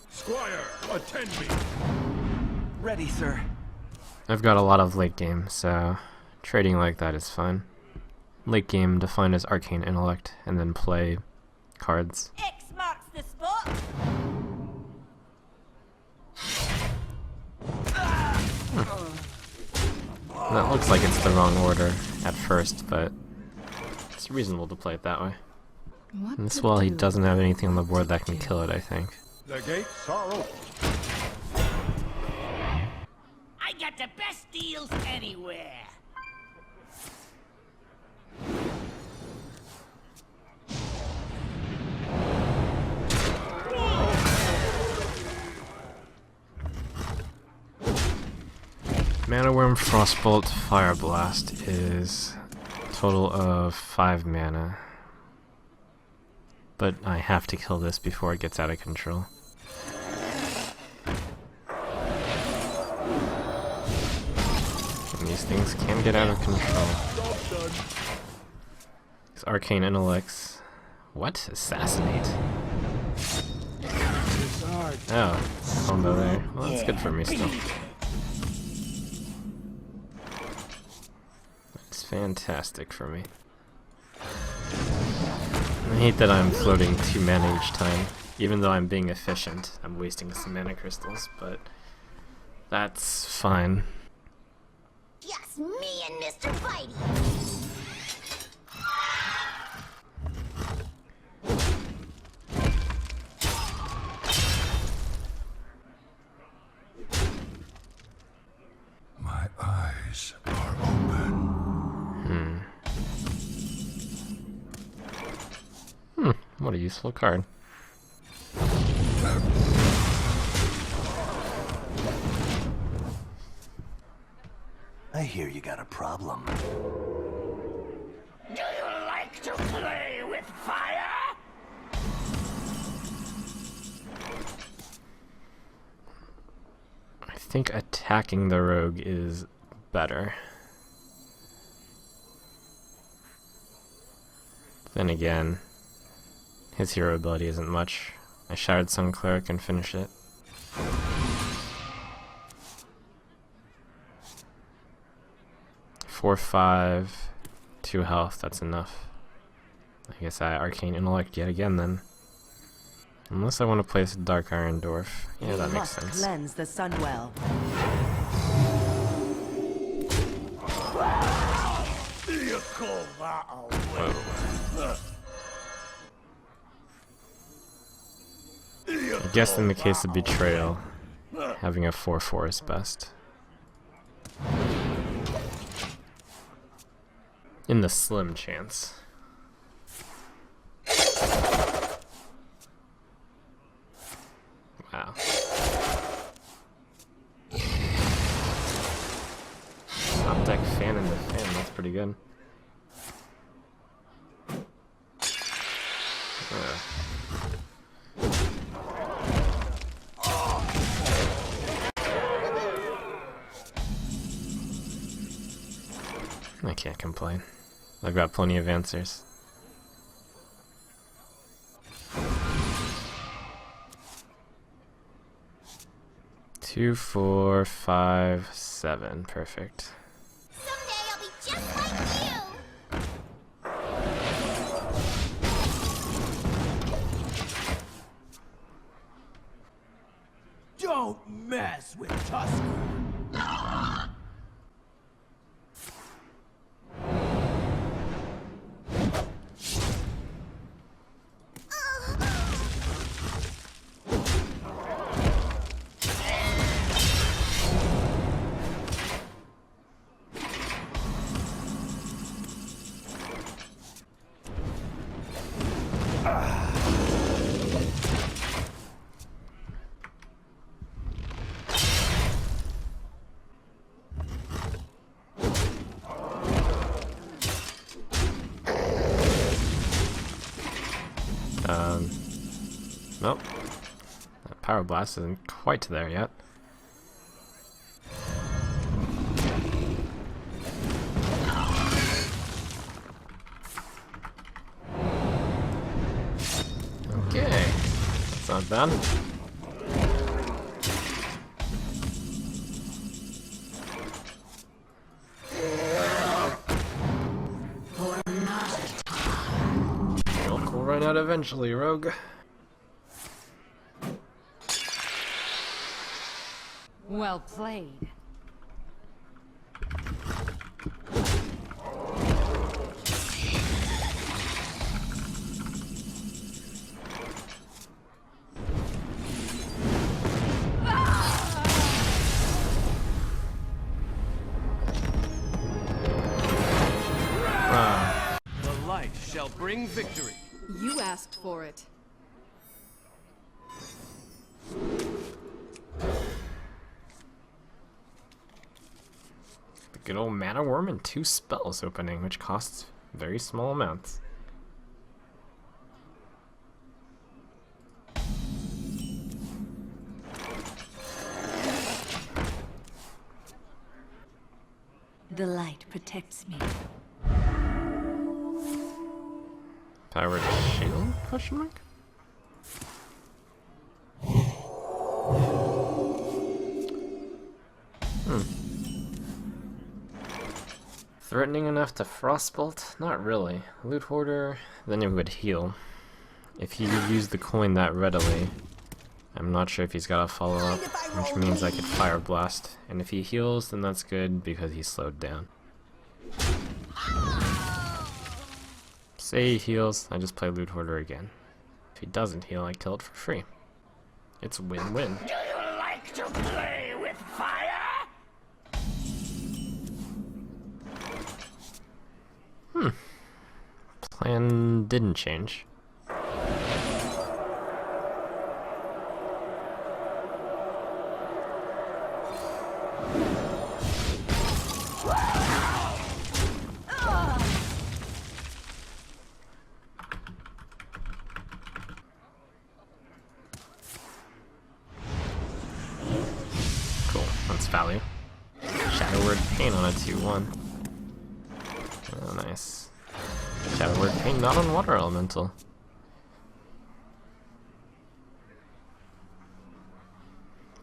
[SPEAKER 3] Squire, attend me.
[SPEAKER 5] Ready, sir.
[SPEAKER 1] I've got a lot of late game, so trading like that is fine. Late game defined as Arcane Intellect, and then play cards.
[SPEAKER 6] X marks the spot.
[SPEAKER 1] That looks like it's the wrong order at first, but it's reasonable to play it that way.
[SPEAKER 2] What
[SPEAKER 1] And this
[SPEAKER 2] to
[SPEAKER 1] while he
[SPEAKER 2] do?
[SPEAKER 1] doesn't have anything on the board that can kill it, I think.
[SPEAKER 3] The gates are open.
[SPEAKER 8] I got the best deals anywhere.
[SPEAKER 1] Mana Worm, Frostbolt, Fire Blast is a total of 5 mana. But I have to kill this before it gets out of control. And these things can get out of control. These Arcane Intellects. What? Assassinate? Oh, combo there. Well, that's good for me still. It's fantastic for me. I hate that I'm floating 2 mana each time. Even though I'm being efficient, I'm wasting some mana crystals, but that's fine.
[SPEAKER 6] Just me and Mr. Bitey.
[SPEAKER 3] My eyes are open.
[SPEAKER 1] What a useful card.
[SPEAKER 5] I hear you got a problem.
[SPEAKER 8] Do you like to play with fire?
[SPEAKER 1] I think attacking the rogue is better. Then again, his hero ability isn't much. I Shattered Sun Cleric and finish it. Four, 5, 2 health, that's enough. I guess I Arcane Intellect yet again then. Unless I want to place Dark Iron Dwarf. Yeah, that makes
[SPEAKER 9] Must
[SPEAKER 1] sense.
[SPEAKER 9] cleanse the Sunwell.
[SPEAKER 8] You call that a weapon?
[SPEAKER 1] I guess in the case of Betrayal, having a 4/4 is best. In the slim chance. I can't complain. I've got plenty of answers. Two, 4, 5, 7. Perfect.
[SPEAKER 6] Someday I'll be just like you.
[SPEAKER 8] Don't mess with Tusker.
[SPEAKER 1] Nope. That Power Blast isn't quite there yet. Okay. That's not bad. Milk will run out eventually, Rogue.
[SPEAKER 2] Well played.
[SPEAKER 8] The light shall bring victory.
[SPEAKER 2] You asked for it.
[SPEAKER 1] Good old Mana Worm and 2 spells opening, which costs very small amounts.
[SPEAKER 9] The light protects me.
[SPEAKER 1] Powered shield? Question mark? Threatening enough to Frostbolt? Not really. Loot Hoarder, then it would heal. If he could use the coin that readily, I'm not sure if he's got a follow-up, which means I could Fire Blast. And if he heals, then that's good because he's slowed down. Say he heals, I just play Loot Hoarder again. If he doesn't heal, I kill it for free. It's win-win.
[SPEAKER 8] Do you like to play with fire?
[SPEAKER 1] Plan didn't change. Cool, that's value. Shadow Word Pain on a 2-1. Oh, nice. Shadow Word Pain not on Water Elemental.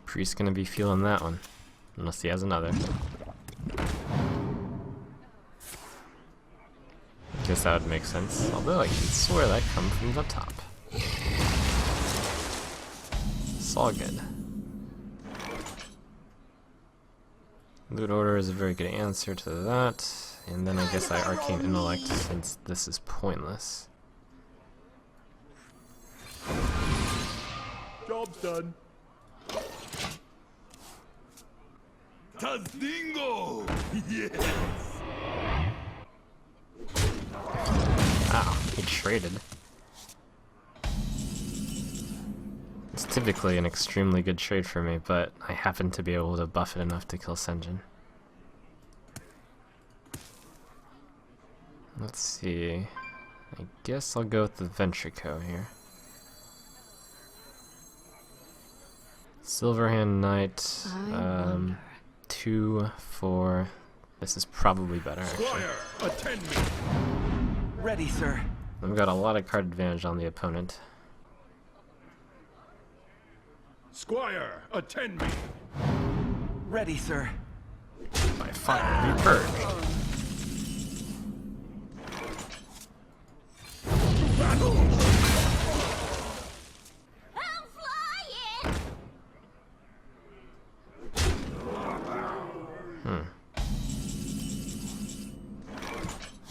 [SPEAKER 1] Priest's gonna be feeling that one. Unless he has another. Guess that would make sense. Although I can swear that comes from the top. It's all good. Loot Order is a very good answer to that. And then I guess I Arcane Intellect since this is pointless.
[SPEAKER 8] Job's done. Tazdingo! Yes!
[SPEAKER 1] Wow, he traded. It's typically an extremely good trade for me, but I happen to be able to buff it enough to kill Senjin. Let's see. I guess I'll go with the Ventrico here. Silverhand Knight, 2, 4. This is probably better, actually.
[SPEAKER 3] Squire, attend me.
[SPEAKER 5] Ready, sir.
[SPEAKER 1] I've got a lot of card advantage on the opponent.
[SPEAKER 3] Squire, attend me.
[SPEAKER 5] Ready, sir.
[SPEAKER 1] My fire be purged.
[SPEAKER 6] I'm flying!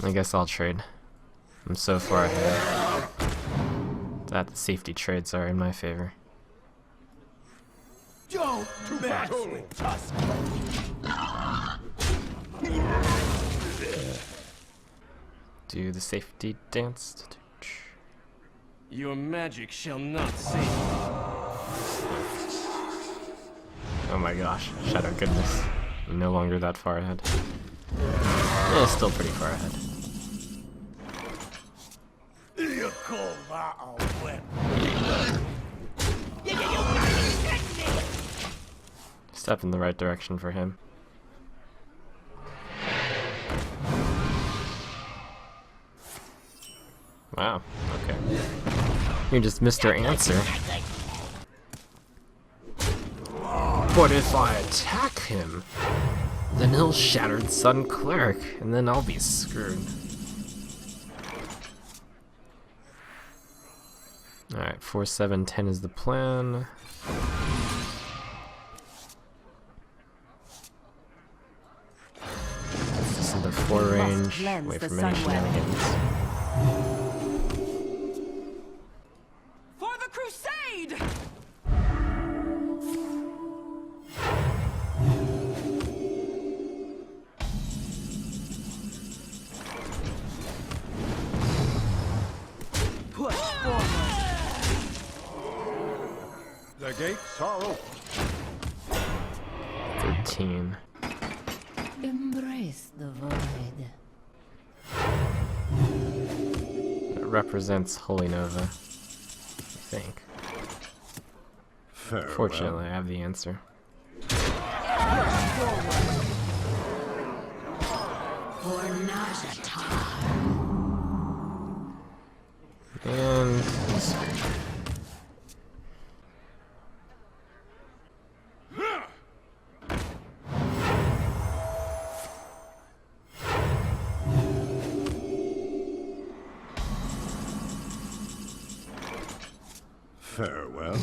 [SPEAKER 1] I guess I'll trade. I'm so far ahead that the safety trades are in my favor.
[SPEAKER 5] Don't mess with Tusk.
[SPEAKER 1] Do the safety dance.
[SPEAKER 10] Your magic shall not save me.
[SPEAKER 1] Oh my gosh, Shadow goodness. I'm no longer that far ahead. Yeah, still pretty far ahead.
[SPEAKER 8] You call that a weapon?
[SPEAKER 1] Step in the right direction for him. Wow, okay. You just missed our answer. What if I attack him? Then he'll Shattered Sun Cleric, and then I'll be screwed. Alright, 4, 7, 10 is the plan. This is the 4 range, wait for many shenanigans.
[SPEAKER 7] For the crusade!
[SPEAKER 5] Push forward.
[SPEAKER 3] The gates are open.
[SPEAKER 1] 13.
[SPEAKER 9] Embrace the void.
[SPEAKER 1] It represents Holy Nova, I think.
[SPEAKER 3] Farewell.
[SPEAKER 1] Fortunately, I have the answer.
[SPEAKER 9] For Najata.
[SPEAKER 1] And this way.
[SPEAKER 3] Farewell.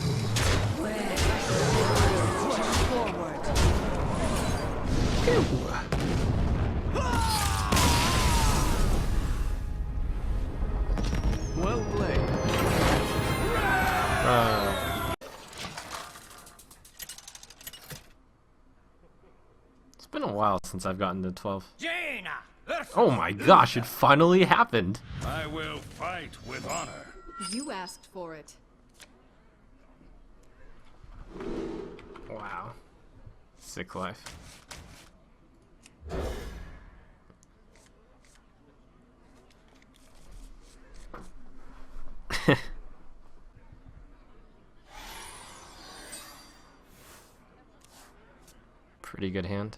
[SPEAKER 10] Well played.
[SPEAKER 1] It's been a while since I've gotten to 12.
[SPEAKER 8] Jaina!
[SPEAKER 1] Oh my gosh, it finally happened!
[SPEAKER 3] I will fight with honor.
[SPEAKER 2] You asked for it.
[SPEAKER 1] Wow. Sick life. Pretty good hand.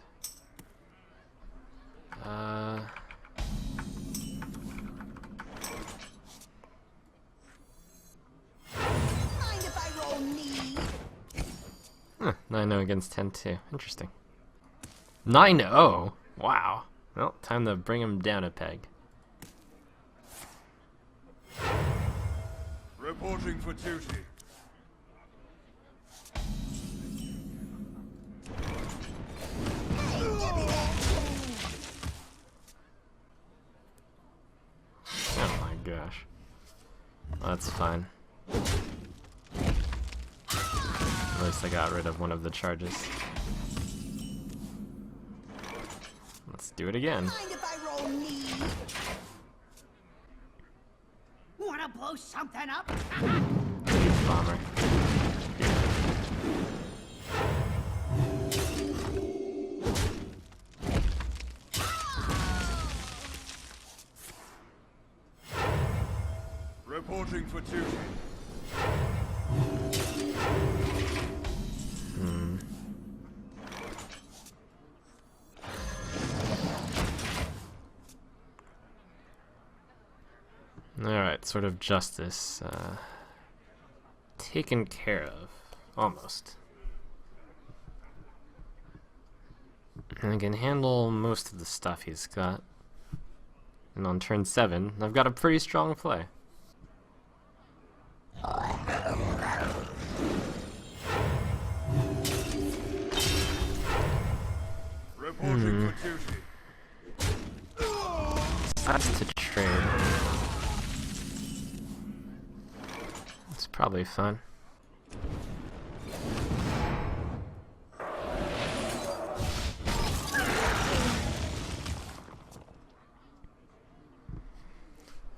[SPEAKER 4] Mind if I roll knee?
[SPEAKER 1] 9-0 against 10-2. Interesting. 9-0? Wow. Well, time to bring him down a peg.
[SPEAKER 3] Reporting for duty.
[SPEAKER 1] Oh my gosh. Well, that's fine. At least I got rid of one of the charges. Let's do it again.
[SPEAKER 4] Mind if I roll knee?
[SPEAKER 6] Wanna blow something up?
[SPEAKER 1] Bomber.
[SPEAKER 3] Reporting for duty.
[SPEAKER 1] Alright, sort of justice. Taken care of. Almost. And I can handle most of the stuff he's got. And on turn 7, I've got a pretty strong play.
[SPEAKER 3] Reporting for duty.
[SPEAKER 1] That's to trade. It's probably fun.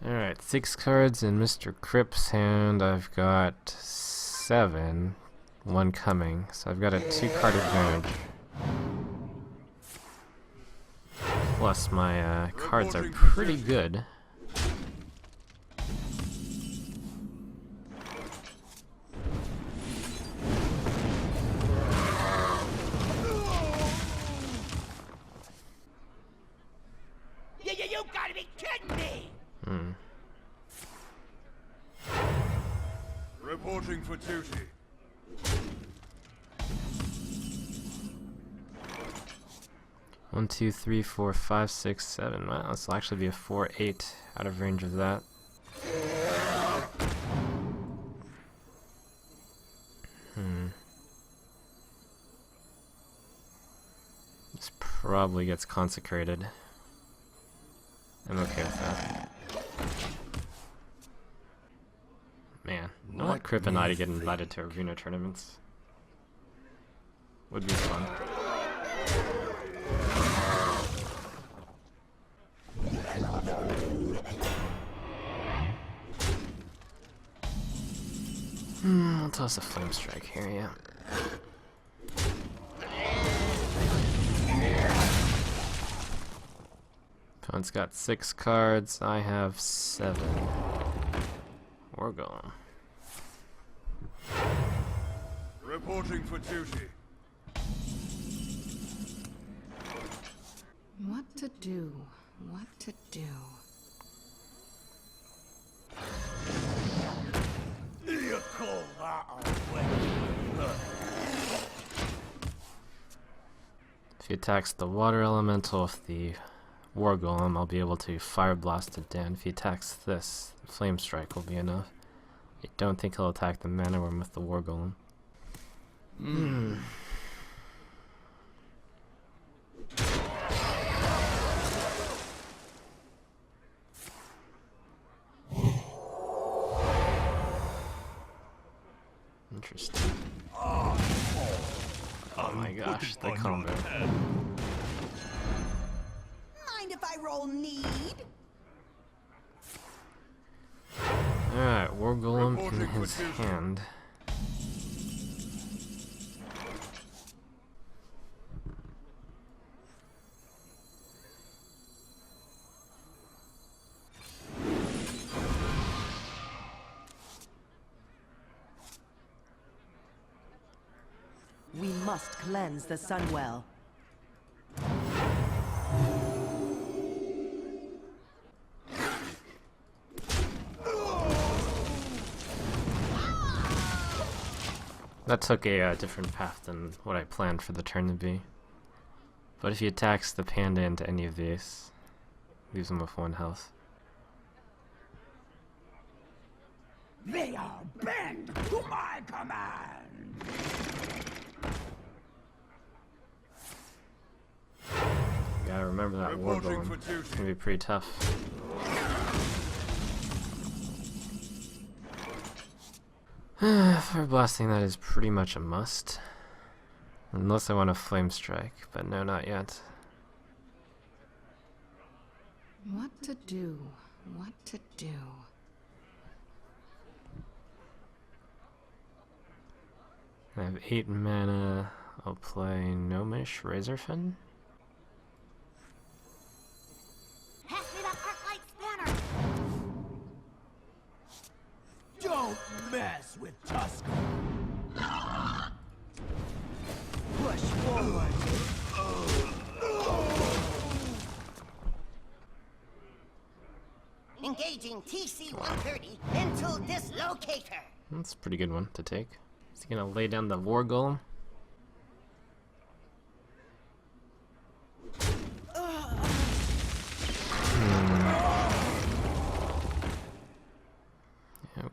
[SPEAKER 1] Alright, 6 cards in Mr. Cripp's hand. I've got 7. 1 coming. So I've got a 2-card advantage. Plus my cards are pretty good.
[SPEAKER 8] You gotta be kidding me!
[SPEAKER 3] Reporting for duty.
[SPEAKER 1] One, two, three, 4, 5, 6, 7. Well, this will actually be a 4-8 out of range of that. This probably gets consecrated. I'm okay with that. Man, I want Crip and I to get invited to arena tournaments. Would be fun. I'll toss a Flame Strike here, yeah. Opponent's got 6 cards, I have 7. We're going.
[SPEAKER 3] Reporting for duty.
[SPEAKER 2] What to do? What to do?
[SPEAKER 8] You call that a way?
[SPEAKER 1] If he attacks the water elemental with the War Golem, I'll be able to Fire Blast it down. If he attacks this, the Flame Strike will be enough. I don't think he'll attack the Mana Worm with the War Golem. Interesting. Oh my gosh, the combo.
[SPEAKER 4] Mind if I roll need?
[SPEAKER 1] Alright, War Golem in his hand.
[SPEAKER 9] We must cleanse the Sunwell.
[SPEAKER 1] That took a different path than what I planned for the turn to be. But if he attacks the panda into any of these, leaves him with 1 health.
[SPEAKER 8] They are bend to my command!
[SPEAKER 1] You gotta remember that War Golem. It's gonna be pretty tough. Fire Blasting, that is pretty much a must. Unless I want a Flame Strike, but no, not yet.
[SPEAKER 2] What to do? What to do?
[SPEAKER 1] I have 8 mana. I'll play Gnomish Razorfin.
[SPEAKER 6] Pass me that Arclight's banner!
[SPEAKER 8] Don't mess with Tusk.
[SPEAKER 9] Push forward.
[SPEAKER 4] Engaging TC-130 mental dislocator.
[SPEAKER 1] That's a pretty good one to take. Is he gonna lay down the war golem?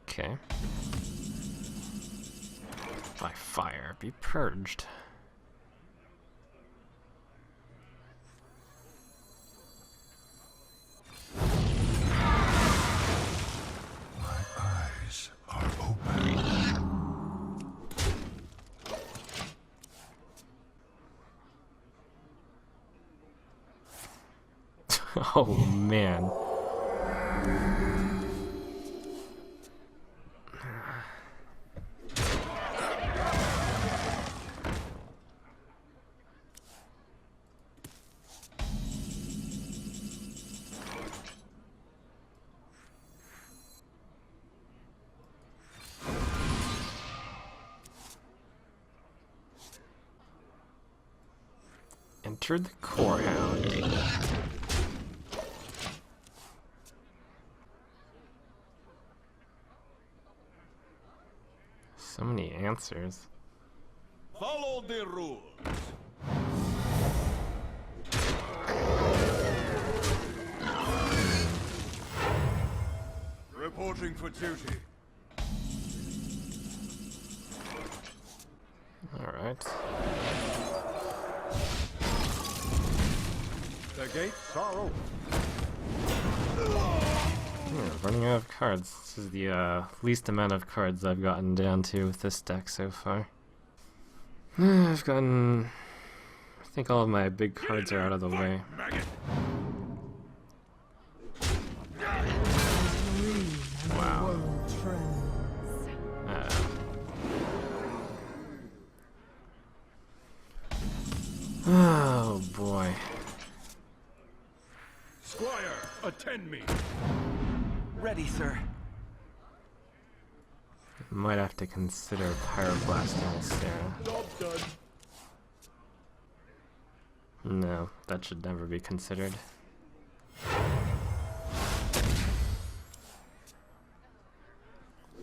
[SPEAKER 1] Okay. By fire, be purged.
[SPEAKER 3] Eyes are open.
[SPEAKER 1] Oh man. Enter the core hound. So many answers.
[SPEAKER 8] Follow the rules. Reporting for duty.
[SPEAKER 1] Alright.
[SPEAKER 3] The gates are open.
[SPEAKER 1] Running out of cards. This is the least amount of cards I've gotten down to with this deck so far. I've gotten... I think all of my big cards are out of the way. Wow.
[SPEAKER 7] World trends.
[SPEAKER 1] Oh boy.
[SPEAKER 3] Squire, attend me.
[SPEAKER 5] Ready, sir.
[SPEAKER 1] Might have to consider Pyroblasting Sarah.
[SPEAKER 3] Job done.
[SPEAKER 1] No, that should never be considered.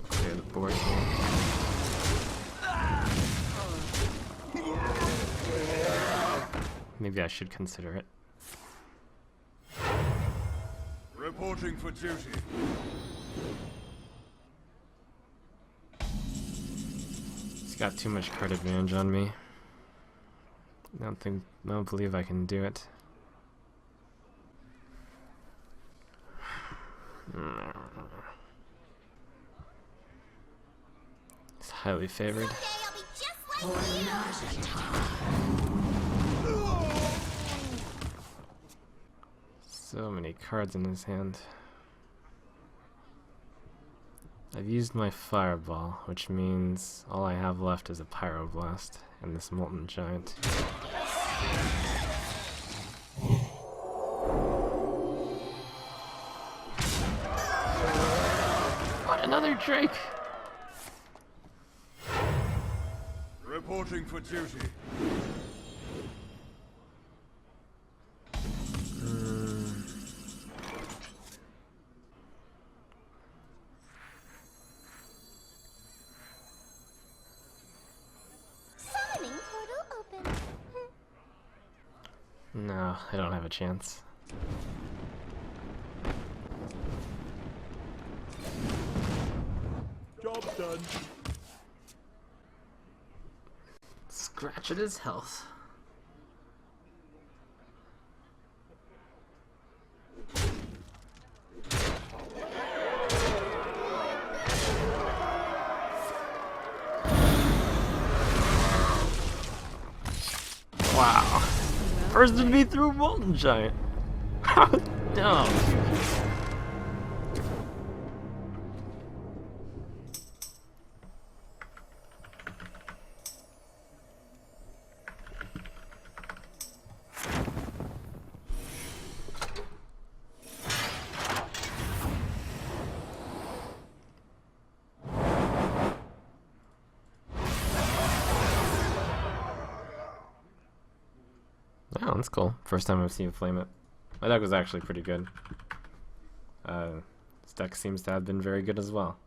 [SPEAKER 1] Clear the board here. Maybe I should consider it.
[SPEAKER 8] Reporting for duty.
[SPEAKER 1] He's got too much card advantage on me. I don't believe I can do it. He's highly favored.
[SPEAKER 6] Someday I'll be just like you.
[SPEAKER 1] So many cards in his hand. I've used my fireball, which means all I have left is a pyroblast and this molten giant. What, another Drake?
[SPEAKER 8] Reporting for duty.
[SPEAKER 6] Summoning portal open.
[SPEAKER 1] No, I don't have a chance.
[SPEAKER 3] Job done.
[SPEAKER 1] Scratch at his health. Wow. Bursted me through Molten Giant. How dumb. Oh, that's cool. First time I've seen Flame It. My deck was actually pretty good. This deck seems to have been very good as well.